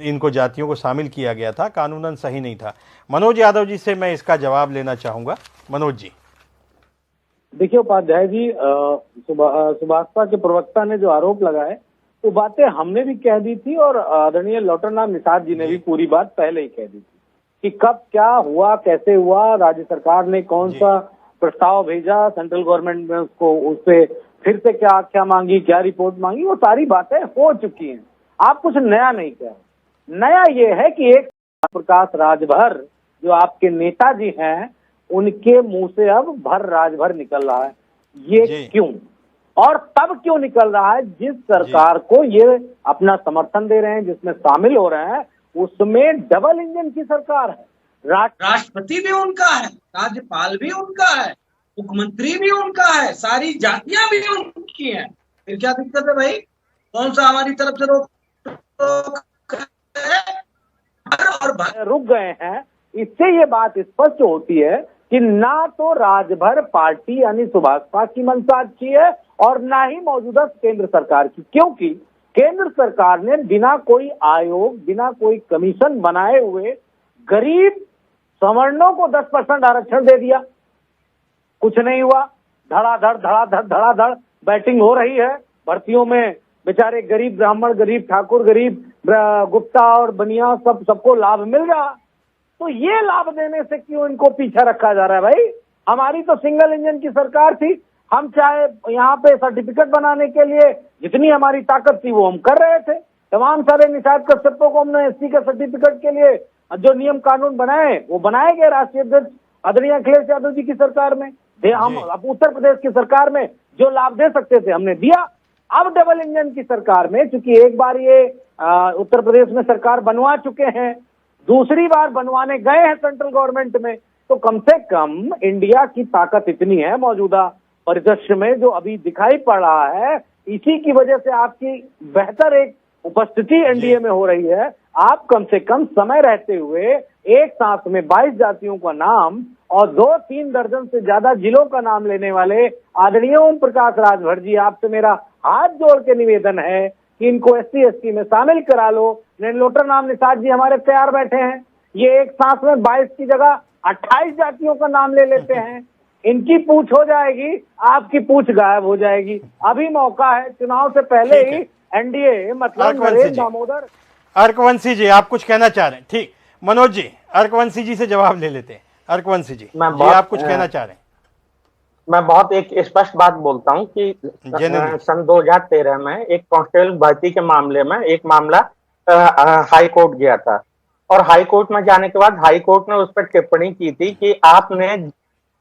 इनको जातियों को शामिल किया गया था, कानूनन सही नहीं था। मनोज यादव जी से मैं इसका जवाब लेना चाहूँगा। मनोज जी। देखिए उपाध्याय जी, सुभाषपा के प्रवक्ता ने जो आरोप लगाए वो बातें हमने भी कह दी थी और आदरणीय लौटरनाम निषाद जी ने भी पूरी बात पहले ही कह दी थी कि कब क्या हुआ, कैसे हुआ, राज्य सरकार ने कौन सा प्रस्ताव भेजा, सेंट्रल गवर्नमेंट में उसको उस पे फिर से क्या आख्या मांगी, क्या रिपोर्ट मांगी, वो सारी बातें हो चुकी हैं। आप कुछ नया नहीं कह रहे। नया ये है कि एक प्रकाश राजभर जो आपके नेताजी हैं उनके मुंह से अब भर राजभर निकल रहा है। ये क्यों और तब क्यों निकल रहा है? जिस सरकार को ये अपना समर्थन दे रहे हैं, जिसमें शामिल हो रहे हैं, उसमें डबल इंजन की सरकार है। राष्ट्रपति भी उनका है, राज्यपाल भी उनका है, मुख्यमंत्री भी उनका है, सारी जातियां भी उनकी हैं। फिर क्या दिक्कत है भाई? कौन सा हमारी तरफ से रोक रुक गए हैं? इससे ये बात स्पष्ट होती है कि ना तो राजभर पार्टी यानी सुभाषपा की मंशा अच्छी है और ना ही मौजूदा केंद्र सरकार की, क्योंकि केंद्र सरकार ने बिना कोई आयोग, बिना कोई कमीशन बनाए हुए गरीब सवर्णों को 10% आरक्षण दे दिया। कुछ नहीं हुआ, धड़ाधड़ बैटिंग हो रही है भर्तियों में। बेचारे गरीब ब्राह्मण, गरीब ठाकुर, गरीब गुप्ता और बनिया सबको लाभ मिल रहा। तो ये लाभ देने से क्यों इनको पीछे रखा जा रहा है भाई? हमारी तो सिंगल इंजन की सरकार थी। हम चाहे यहाँ पे सर्टिफिकेट बनाने के लिए जितनी हमारी ताकत थी वो हम कर रहे थे। तमाम सारे निषाद कश्यपों को हमने एससी के सर्टिफिकेट के लिए जो नियम कानून बनाए वो बनाए गए राष्ट्रीय अध्यक्ष आदरणीय अखिलेश यादव जी की सरकार में। हम अब उत्तर प्रदेश की सरकार में जो लाभ दे सकते थे हमने दिया। अब डबल इंजन की सरकार में चूंकि एक बार ये उत्तर प्रदेश में सरकार बनवा चुके हैं, दूसरी बार बनवाने गए हैं सेंट्रल गवर्नमेंट में, तो कम से कम इंडिया की ताकत इतनी है मौजूदा परिदृश्य में जो अभी दिखाई पड़ रहा है, इसी की वजह से आपकी बेहतर एक उपस्थिति एनडीए में हो रही है। आप कम से कम समय रहते हुए एक साथ में 22 जातियों का नाम और 2-3 दर्जन से ज्यादा जिलों का नाम लेने वाले आदरणीय ओम प्रकाश राजभर जी, आपसे मेरा हाथ जोड़ के निवेदन है कि इनको एससी एसटी में शामिल करा लो। लौटरनाम निषाद जी हमारे तैयार बैठे हैं, ये एक साथ में 22 की जगह 28 जातियों का नाम ले लेते हैं। इनकी पूछ हो जाएगी, आपकी पूछ गायब हो जाएगी। अभी मौका है, चुनाव से पहले ही एनडीए मतलब नरेंद्र दामोदर। अर्कवंशी जी आप कुछ कहना चाह रहे हैं? ठीक, मनोज जी अर्कवंशी जी से जवाब ले लेते हैं। अर्कवंशी जी आप कुछ कहना चाह रहे हैं? मैं बहुत एक स्पष्ट बात बोलता हूं कि सन 2013 में एक कांस्टेबल भर्ती के मामले में एक मामला हाई कोर्ट गया था और हाई कोर्ट में जाने के बाद हाई कोर्ट ने उस पर टिप्पणी की थी कि आपने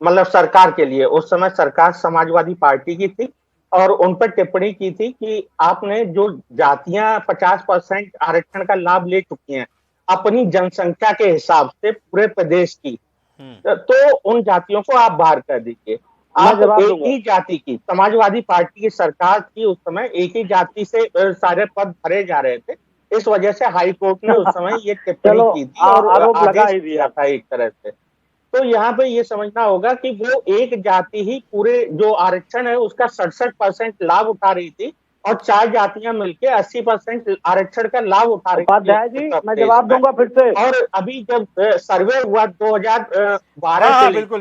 मतलब सरकार के लिए, उस समय सरकार समाजवादी पार्टी की थी और उन पर टिप्पणी की थी कि आपने जो जातियां 50% आरक्षण का लाभ ले चुकी हैं अपनी जनसंख्या के हिसाब से पूरे प्रदेश की, तो उन जातियों को आप बाहर कर दीजिए। आप एक ही जाति की, समाजवादी पार्टी की सरकार थी उस समय, एक ही जाति से सारे पद भरे जा रहे थे। इस वजह से हाई कोर्ट ने उस समय ये टिप्पणी की थी और आरोप लगा ही दिया था एक तरह से। तो यहाँ पे ये समझना होगा कि वो एक जाति ही पूरे जो आरक्षण है उसका 67% लाभ उठा रही थी और 4 जातियां मिलके 80% आरक्षण का लाभ उठा रही उपाध्याय जी मैं जवाब दूंगा फिर से। और अभी जब सर्वे हुआ 2012 से बिल्कुल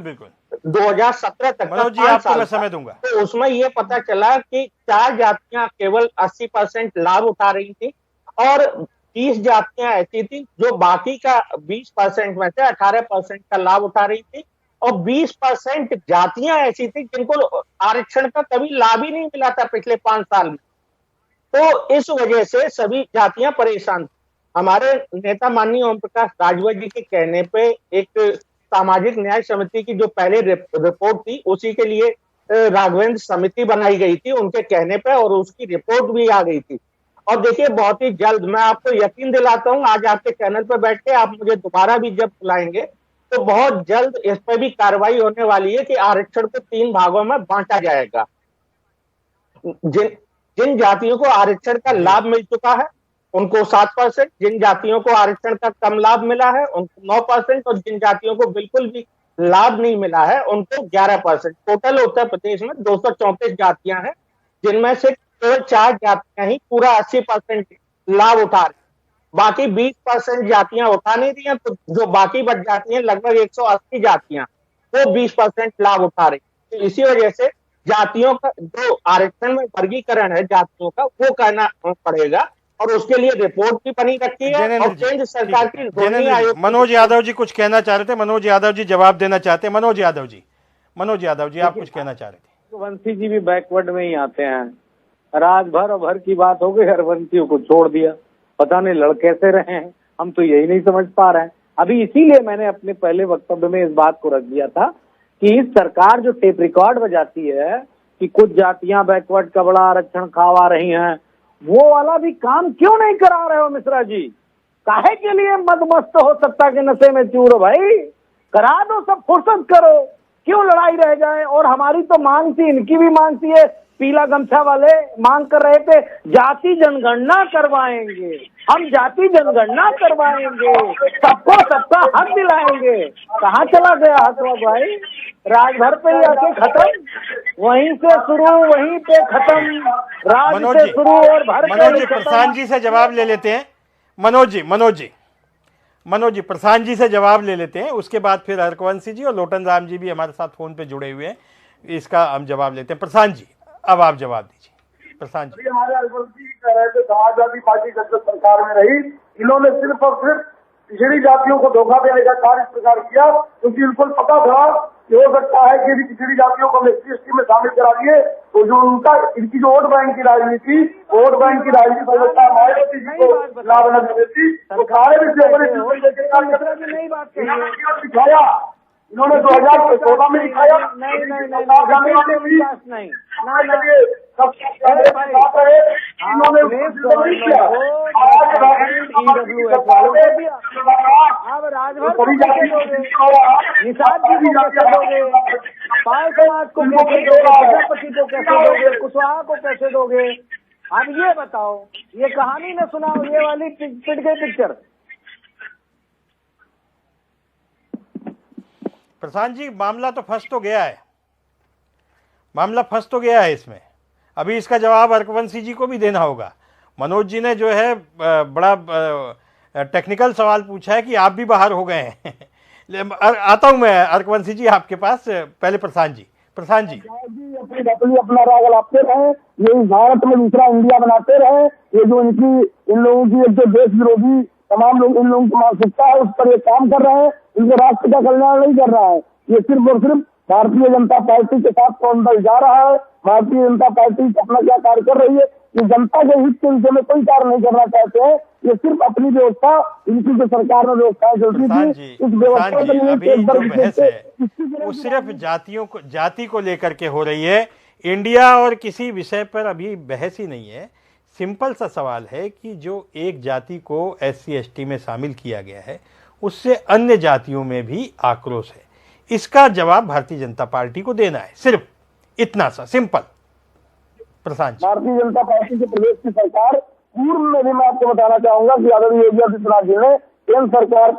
2017 तक मनोज जी आपको मैं समय दूंगा, तो उसमें ये पता चला कि 4 जातियां केवल 80% लाभ उठा रही थी और 30 जातियां ऐसी थी जो बाकी का 20% में से 18% का लाभ उठा रही थी और 20% जातियां ऐसी थी जिनको आरक्षण का कभी लाभ ही नहीं मिला था पिछले 5 साल में। तो इस वजह से सभी जातियां परेशान थी। हमारे नेता माननीय ओम प्रकाश राजभर जी के कहने पे एक सामाजिक न्याय समिति की जो पहले रिपोर्ट थी उसी के लिए राघवेंद्र समिति बनाई गई थी उनके कहने पे और उसकी रिपोर्ट भी आ गई थी। और देखिए बहुत ही जल्द मैं आपको यकीन दिलाता हूं, आज आपके चैनल पर बैठ के आप मुझे दोबारा भी जब बुलाएंगे तो बहुत जल्द इस पर भी कार्रवाई होने वाली है कि आरक्षण को 3 भागों में बांटा जाएगा। जिन जातियों को आरक्षण का लाभ मिल चुका है उनको 7%, जिन जातियों को आरक्षण का कम लाभ मिला है उनको 9% और जिन जातियों को बिल्कुल भी लाभ नहीं मिला है उनको 11%। टोटल उत्तर प्रदेश में 234 जातियां हैं जिनमें से केवल 4 जातियां ही पूरा 80% लाभ उठा रही, बाकी 20% जातियां उठा नहीं रही हैं। तो जो बाकी बच जाती हैं लगभग 180 जातियां वो 20% लाभ उठा रही। इसी वजह से जातियों का जो आरक्षण में वर्गीकरण है जातियों का वो करना पड़ेगा और उसके लिए रिपोर्ट भी बनी रखी है। जैनेन्द्र और जी, केंद्र सरकार की जैनेन्द्र दोनों जी, आयोग मनोज यादव जी कुछ कहना चाह रहे थे। मनोज यादव जी जवाब देना चाहते हैं। मनोज यादव जी आप कुछ कहना चाह रहे थे। वंशी जी भी बैकवर्ड में ही आते हैं। राजभर और भर की बात हो गई, हरवंशियों को छोड़ दिया। पता नहीं लड़ कैसे रहे हैं, हम तो यही नहीं समझ पा रहे हैं। अभी इसीलिए मैंने अपने पहले वक्तव्य में इस बात को रख दिया था कि सरकार जो टेप रिकॉर्ड बजाती है कि कुछ जातियां बैकवर्ड का बड़ा आरक्षण खावा रही हैं, वो वाला भी काम क्यों नहीं करा रहे हो मिश्रा जी? काहे के लिए मदमस्त हो सत्ता के नशे में चूर हो भाई? करा दो, सब फुर्सत करो, क्यों लड़ाई रह जाए? और हमारी तो मांग थी, इनकी भी मांग थी, ये पीला गमछा वाले मांग कर रहे थे जाति जनगणना करवाएंगे, हम जाति जनगणना करवाएंगे, सबको सबका हक दिलाएंगे। कहाँ चला गया हक भाई? राजभर पे ही आके खत्म, वहीं से शुरू वहीं पे खत्म, राज से शुरू और भर मनोज जी प्रशांत जी से जवाब ले लेते हैं। मनोज जी प्रशांत जी से जवाब ले लेते हैं, उसके बाद फिर हरकवंशी जी और लोटन राम जी भी हमारे साथ फोन पे जुड़े हुए हैं, इसका हम जवाब लेते हैं। प्रशांत जी अब आप जवाब दीजिए। प्रशांत जी, हमारे हरवंशी जी कह रहे थे समाजवादी पार्टी जब तक सरकार में रही, इन्होंने सिर्फ और सिर्फ पिछड़ी जातियों को धोखा देने का कार्य इस प्रकार किया, क्योंकि इनको पता था कि हो सकता है कि यदि पिछड़ी जातियों को SC/ST में शामिल करा दिए तो जो उनका इनकी जो वोट बैंक की राजनीति मायावती जी को लाभ न देती, तो सारे विषय दिखाया इन्होंने 2014 में दिखाया। अब राजभर को कैसे दोगे? निषाद जी को कैसे दोगे? पाल समाज को कैसे दोगे? प्रजापति को कैसे दोगे? कुशवाहा को कैसे दोगे? अब ये बताओ, ये कहानी न सुनाओ, ये वाली पिट गई पिक्चर। प्रशांत जी मामला तो फंस तो गया है इसमें। अभी इसका जवाब हरकवंशी जी को भी देना होगा। मनोज जी ने जो है बड़ा टेक्निकल सवाल पूछा है कि आप भी बाहर हो गए हैं। आता हूं मैं हरकवंशी जी आपके पास, पहले प्रशांत जी अपना राग लाते रहे, ये इस भारत में दूसरा इंडिया बनाते रहे। ये जो इन लोगों की एक जो देश विरोधी तमाम लोग इन लोगों की मानसिकता है, उस पर ये काम कर रहे हैं। इनको राष्ट्र का कल्याण नहीं कर रहा है, ये सिर्फ और सिर्फ भारतीय जनता पार्टी के साथ कौन जा रहा है। भारतीय जनता पार्टी अपना क्या कार्य कर रही है, ये जनता के हित के विषय में कोई कार्य नहीं करना चाहते हैं। ये सिर्फ अपनी व्यवस्था, इनकी जो सरकार में व्यवस्थाएं चलती थी, इस व्यवस्था वो सिर्फ जाति को लेकर के हो रही है। इंडिया और किसी विषय पर अभी बहस ही नहीं है। सिंपल सा सवाल है कि जो एक जाति को SC/ST में शामिल किया गया है, उससे अन्य जातियों में भी आक्रोश है। इसका जवाब भारतीय जनता पार्टी को देना है, सिर्फ इतना सा सिंपल। प्रशांत जी, भारतीय जनता पार्टी के प्रदेश की सरकार पूर्व में भी मैं आपको बताना चाहूंगा कि आदरणीय योगी आदित्यनाथ जी ने केंद्र सरकार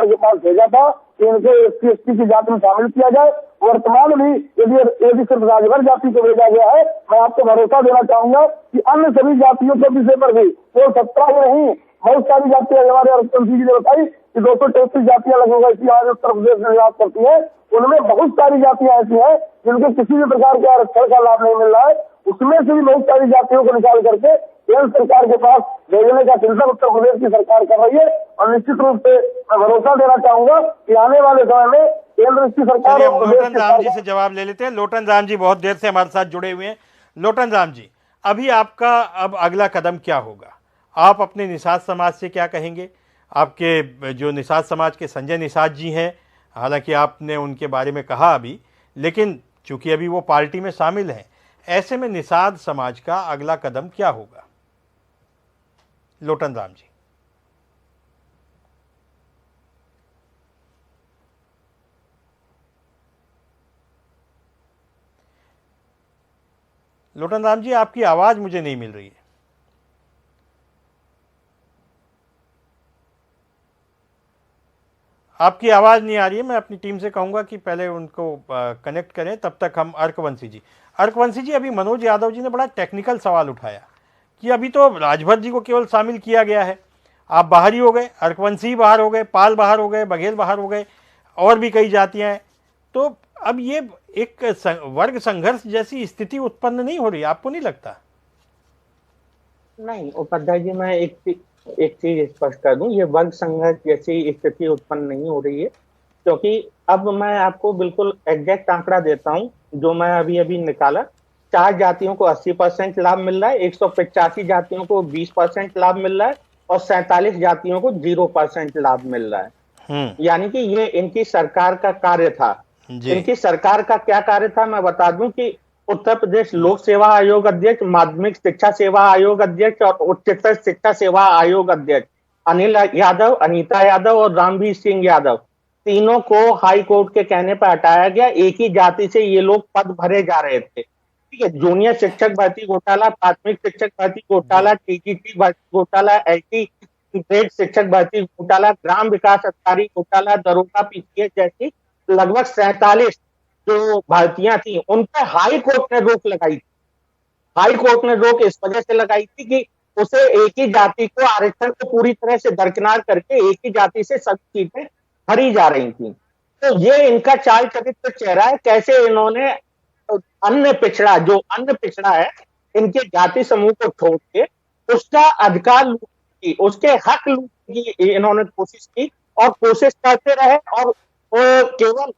के पास भेजा था कि इनको SC/ST की जाति में शामिल किया जाए। वर्तमान भी यदि सिर्फ राजभर जाति को भेजा गया है, मैं आपको भरोसा देना चाहूंगा कि अन्य सभी जातियों के विषय पर भी वो 17 ही नहीं, बहुत सारी जातियां हमारे हरकवंशी जी ने बताई कि 233 जातियां लगभग ऐसी आज उत्तर प्रदेश में निवास करती है। उनमें बहुत सारी जातियां ऐसी हैं जिनको किसी भी प्रकार के आरक्षण का लाभ नहीं मिल रहा है। उसमें से भी बहुत सारी जातियों को निकाल करके केंद्र सरकार के पास भेजने का चिंतन उत्तर प्रदेश की सरकार कर रही है। और निश्चित रूप से मैं भरोसा देना चाहूंगा कि आने वाले समय में केंद्र की सरकार और लोटन राम जी से जवाब ले लेते हैं। लोटन राम जी बहुत देर से हमारे साथ जुड़े हुए हैं। लोटन राम जी, अभी आपका अब अगला कदम क्या होगा? आप अपने निषाद समाज से क्या कहेंगे? आपके जो निषाद समाज के संजय निषाद जी हैं, हालांकि आपने उनके बारे में कहा अभी, लेकिन चूंकि अभी वो पार्टी में शामिल हैं, ऐसे में निषाद समाज का अगला कदम क्या होगा? लोटन राम जी। लोटन राम जी, आपकी आवाज मुझे नहीं मिल रही है। आपकी आवाज नहीं आ रही है। मैं अपनी टीम से कहूंगा कि पहले उनको कनेक्ट करें, तब तक हम हरकवंशी जी, अभी मनोज यादव जी ने बड़ा टेक्निकल सवाल उठाया कि अभी तो राजभर जी को केवल शामिल किया गया है, आप बाहर ही हो गए, हरकवंशी बाहर हो गए, पाल बाहर हो गए, बघेल बाहर हो गए, और भी कई जातियां हैं। तो अब ये एक वर्ग संघर्ष जैसी स्थिति उत्पन्न नहीं हो रही, आपको नहीं लगता? नहीं उपाध्याय जी, मैं एक चीज स्पष्ट कर दूं, ये वर्ग संघर्ष जैसी स्थिति उत्पन्न नहीं हो रही है, क्योंकि अब मैं आपको बिल्कुल एग्जैक्ट आंकड़ा देता हूं जो मैं अभी अभी निकाला। 4 जातियों को 80% लाभ मिल रहा है, 185 जातियों को 20% लाभ मिल रहा है और 47 जातियों को 0% लाभ मिल रहा है। यानी कि ये इनकी सरकार का कार्य था। इनकी सरकार का क्या कार्य था मैं बता दूं कि उत्तर प्रदेश लोक सेवा आयोग अध्यक्ष, माध्यमिक शिक्षा सेवा आयोग अध्यक्ष और उच्चतर शिक्षा सेवा आयोग अध्यक्ष अनिल यादव, अनीता यादव और रामवीर सिंह यादव, तीनों को हाई कोर्ट के कहने पर हटाया गया। एक ही जाति से ये लोग पद भरे जा रहे थे, ठीक है। जूनियर शिक्षक भर्ती घोटाला, प्राथमिक शिक्षक भर्ती घोटाला, टीजीटी भर्ती घोटाला, एलटी ग्रेड शिक्षक भर्ती घोटाला, ग्राम विकास अधिकारी घोटाला, दरोगा पीसीएस जैसी लगभग 47 जो भर्तियां थी उन पर हाई कोर्ट ने रोक लगाई थी। हाई कोर्ट ने रोक इस वजह से लगाई थी कि उसे एक ही जाति को आरक्षण को पूरी तरह से दरकिनार करके एक ही जाति से सभी सीटें भरी जा रही थी। तो ये इनका चाल चरित्र चेहरा है, कैसे इन्होंने अन्य पिछड़ा है इनके जाति समूह को छोड़ के उसका अधिकार लूट की, उसके हक लूट की इन्होंने कोशिश की और कोशिश करते रहे। और केवल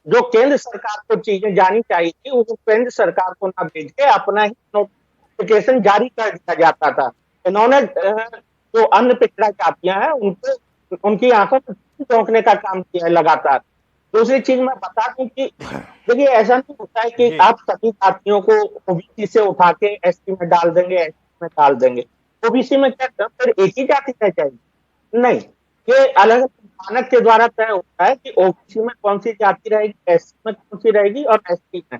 जो केंद्र सरकार को चीजें जानी चाहिए थी वो केंद्र सरकार को ना भेज के अपना ही नोटिफिकेशन जारी कर दिया जाता था। इन्होंने जो अन्य पिछड़ा जातियां हैं उनको उनकी आंखों में चौंकने का काम किया है लगातार। दूसरी चीज मैं बता दूं कि देखिए ऐसा नहीं होता है कि आप सभी जातियों को ओबीसी से उठा के एसटी में डाल देंगे, एसटी में डाल देंगे। ओबीसी में क्या फिर एक ही जाति रह जाएगी? नहीं, ये अलग मानक के द्वारा तय होता है कि ओबीसी में कौन सी जाति रहेगी, एससी में कौन सी रहेगी और एसटी में।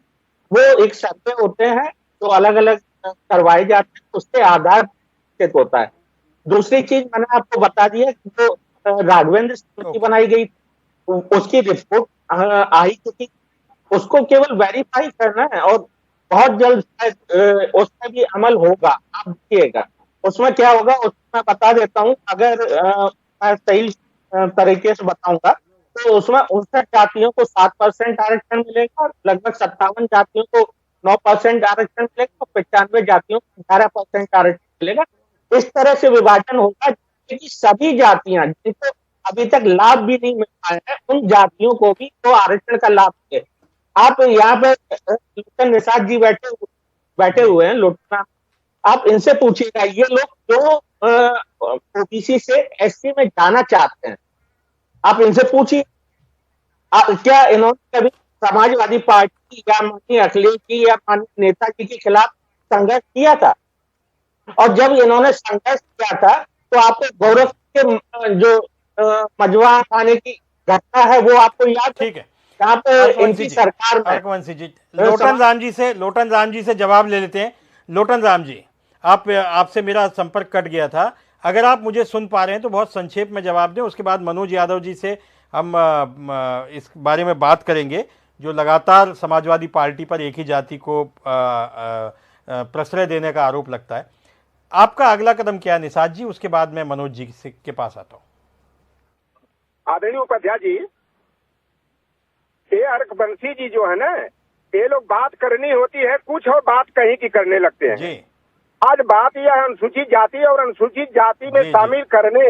वो एक सर्वे होते हैं जो अलग अलग करवाए जाते हैं, उसके आधार पर होता है। दूसरी चीज मैंने आपको बता दी है कि जो राघवेंद्र समिति बनाई गई उसकी रिपोर्ट आई थी, उसको केवल वेरीफाई करना है और बहुत जल्द उसमें भी अमल होगा। आप देखिएगा उसमें क्या होगा, उसमें मैं बता देता हूँ। अगर मैं सही तरीके से बताऊंगा तो उसमें 59 जातियों को 7% आरक्षण मिलेगा और लगभग 57 जातियों को 9% आरक्षण मिलेगा और 95 जातियों को 11% आरक्षण मिलेगा। इस तरह से विभाजन होगा कि सभी जातियां जिनको अभी तक लाभ भी नहीं मिल पाया है उन जातियों को भी तो आरक्षण का लाभ मिले। आप यहाँ पे लोटन निषाद जी बैठे हुए हैं लोटना, आप इनसे पूछिएगा ये लोग जो ओबीसी से एससी में जाना चाहते हैं, आप इनसे पूछिए क्या इन्होंने कभी समाजवादी पार्टी या माननीय अखिलेश जी या माननीय नेताजी के खिलाफ संघर्ष किया था? और जब इन्होंने संघर्ष किया था तो आपको गौरव के जो मजवा खाने की घटना है वो आपको याद? ठीक है, यहाँ पे इनकी सरकार में लोटन राम जी से जवाब ले लेते हैं। लोटन राम जी, आपसे मेरा संपर्क कट गया था, अगर आप मुझे सुन पा रहे हैं तो बहुत संक्षेप में जवाब दें, उसके बाद मनोज यादव जी से हम इस बारे में बात करेंगे जो लगातार समाजवादी पार्टी पर एक ही जाति को प्रश्रय देने का आरोप लगता है। आपका अगला कदम क्या है निषाद जी? उसके बाद मैं मनोज जी के पास आता हूँ। आदरणीय उपाध्याय जी, ये अर्कबंशी जी जो है ना, ये लोग बात करनी होती है कुछ और बात कहीं की करने लगते हैं जी। आज बात यह अनुसूचित जाति और अनुसूचित जाति में शामिल करने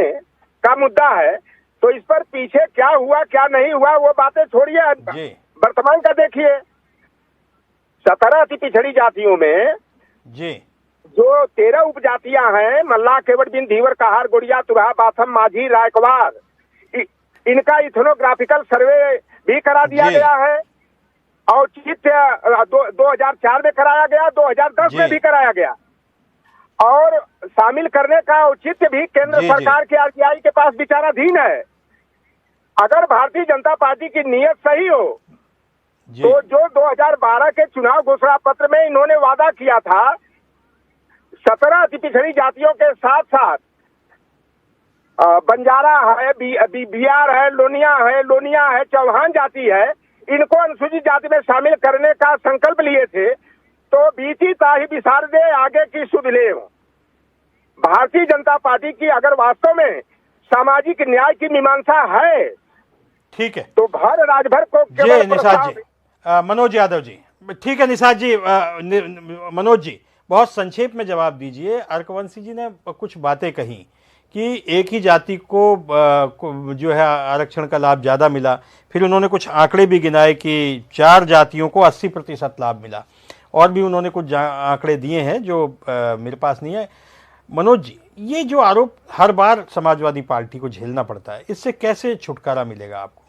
का मुद्दा है, तो इस पर पीछे क्या हुआ क्या नहीं हुआ वो बातें छोड़िए, वर्तमान का देखिए। 17 अति पिछड़ी जातियों में जी जो 13 उपजातियां हैं, मल्ला, केवट, बिन, धीवर, कहार, गुड़िया, तुरहा, बाथम, माझी, रायकवार, इनका इथनोग्राफिकल सर्वे भी करा दिया गया है। औचित्य 2004 में कराया गया, 2010 में भी कराया गया और शामिल करने का औचित्य भी केंद्र सरकार के आरटीआई के पास विचाराधीन है। अगर भारतीय जनता पार्टी की नीयत सही हो तो जो 2012 के चुनाव घोषणा पत्र में इन्होंने वादा किया था 17 अति पिछड़ी जातियों के साथ साथ बंजारा है, बिहार है, लोनिया है, चौहान जाति है, इनको अनुसूचित जाति में शामिल करने का संकल्प लिए थे, तो बीती ताही विसार दे आगे की सुध ले। भारतीय जनता पार्टी की अगर वास्तव में सामाजिक न्याय की मीमांसा है, ठीक है, तो भर राजभर को जी निषाद जी, मनोज यादव जी, ठीक है। निषाद जी, मनोज जी, बहुत संक्षेप में जवाब दीजिए। अर्कवंशी जी ने कुछ बातें कही कि एक ही जाति को जो है आरक्षण का लाभ ज़्यादा मिला, फिर उन्होंने कुछ आंकड़े भी गिनाए कि 4 जातियों को 80% लाभ मिला, और भी उन्होंने कुछ आंकड़े दिए हैं जो मेरे पास नहीं है। मनोज जी, ये जो आरोप हर बार समाजवादी पार्टी को झेलना पड़ता है, इससे कैसे छुटकारा मिलेगा आपको?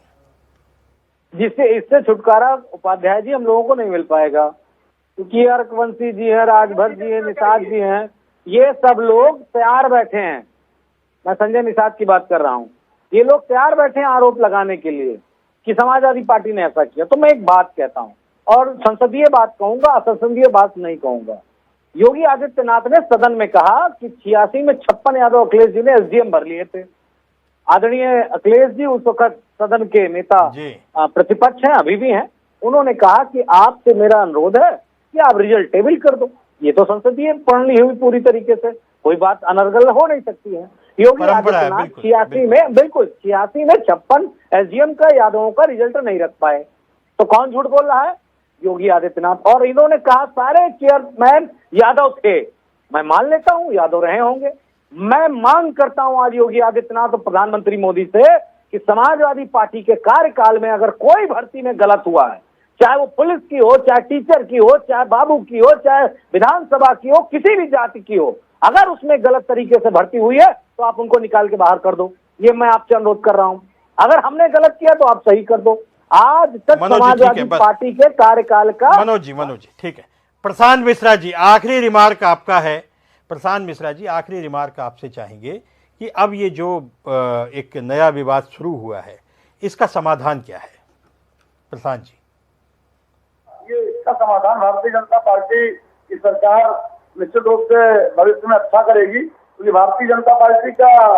जिससे इससे छुटकारा उपाध्याय जी हम लोगों को नहीं मिल पाएगा, क्योंकि अर्कवंशी जी हैं, राजभर जी हैं, निषाद जी हैं, ये सब लोग तैयार बैठे हैं। मैं संजय निषाद की बात कर रहा हूँ। ये लोग तैयार बैठे हैं आरोप लगाने के लिए कि समाजवादी पार्टी ने ऐसा किया। तो मैं एक बात कहता हूँ, और संसदीय बात कहूंगा, असंसदीय बात नहीं कहूंगा। योगी आदित्यनाथ ने सदन में कहा कि 86 में 56 यादव अखिलेश जी ने एसडीएम भर लिए थे। आदरणीय अखिलेश जी उस वक्त सदन के नेता प्रतिपक्ष हैं, अभी भी हैं। उन्होंने कहा कि आपसे मेरा अनुरोध है कि आप रिजल्ट टेबल कर दो। ये तो संसदीय पढ़ हुई पूरी तरीके से, कोई बात अनर्गल हो नहीं सकती है। योगी आदित्यनाथ 86 में 56 एसडीएम का यादवों का रिजल्ट नहीं रख पाए, तो कौन झूठ बोल रहा है? योगी आदित्यनाथ। और इन्होंने कहा सारे चेयरमैन यादव थे। मैं मान लेता हूं यादव रहे होंगे। मैं मांग करता हूं आज योगी आदित्यनाथ और प्रधानमंत्री मोदी से कि समाजवादी पार्टी के कार्यकाल में अगर कोई भर्ती में गलत हुआ है, चाहे वो पुलिस की हो, चाहे टीचर की हो, चाहे बाबू की हो, चाहे विधानसभा की हो, किसी भी जाति की हो, अगर उसमें गलत तरीके से भर्ती हुई है तो आप उनको निकाल के बाहर कर दो। ये मैं आपसे अनुरोध कर रहा हूं। अगर हमने गलत किया तो आप सही कर दो। आज तक समाजवादी पार्टी के कार्यकाल का मनोज जी ठीक है। प्रशांत मिश्रा जी, आखिरी रिमार्क आपका है। प्रशांत मिश्रा जी, आखिरी रिमार्क आपसे चाहेंगे कि अब ये जो एक नया विवाद शुरू हुआ है, इसका समाधान क्या है? प्रशांत जी, ये इसका समाधान भारतीय जनता पार्टी की सरकार निश्चित रूप से भविष्य में अच्छा करेगी, क्योंकि भारतीय जनता पार्टी का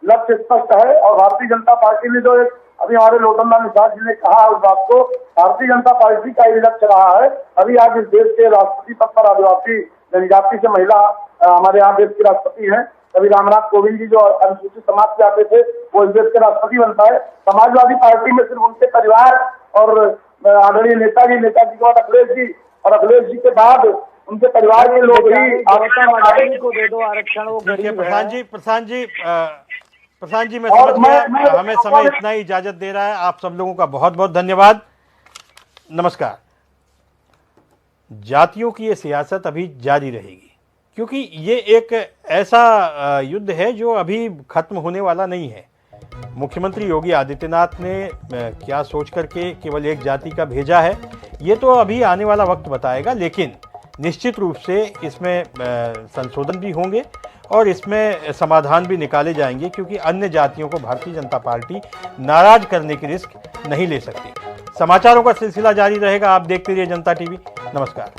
लक्ष्य स्पष्ट है। और भारतीय जनता पार्टी ने जो एक अभी हमारे लोटनलाल निषाद जी ने कहा उस बात को, भारतीय जनता पार्टी का ये लक्ष्य रहा है। अभी आज इस देश के राष्ट्रपति पद पर आदिवासी जनजाति से महिला हमारे यहाँ देश के राष्ट्रपति हैं। कभी रामनाथ कोविंद जी जो अनुसूचित समाज से आते थे, वो इस देश के राष्ट्रपति बनता है। समाजवादी पार्टी में सिर्फ उनके परिवार और आदरणीय नेताजी के बाद अखिलेश जी, और अखिलेश जी के बाद उनके परिवार के लोग ही आरक्षण को दे दो, आरक्षण वो गरीब है। प्रशांत जी मैं समझ गया, हमें समय इतना ही इजाजत दे रहा है। आप सब लोगों का बहुत बहुत धन्यवाद। नमस्कार। जातियों की ये सियासत अभी जारी रहेगी, क्योंकि ये एक ऐसा युद्ध है जो अभी खत्म होने वाला नहीं है। मुख्यमंत्री योगी आदित्यनाथ ने क्या सोच करके केवल एक जाति का भेजा है, ये तो अभी आने वाला वक्त बताएगा, लेकिन निश्चित रूप से इसमें संशोधन भी होंगे और इसमें समाधान भी निकाले जाएंगे, क्योंकि अन्य जातियों को भारतीय जनता पार्टी नाराज करने की रिस्क नहीं ले सकती। समाचारों का सिलसिला जारी रहेगा। आप देखते रहिए जनता टीवी। नमस्कार।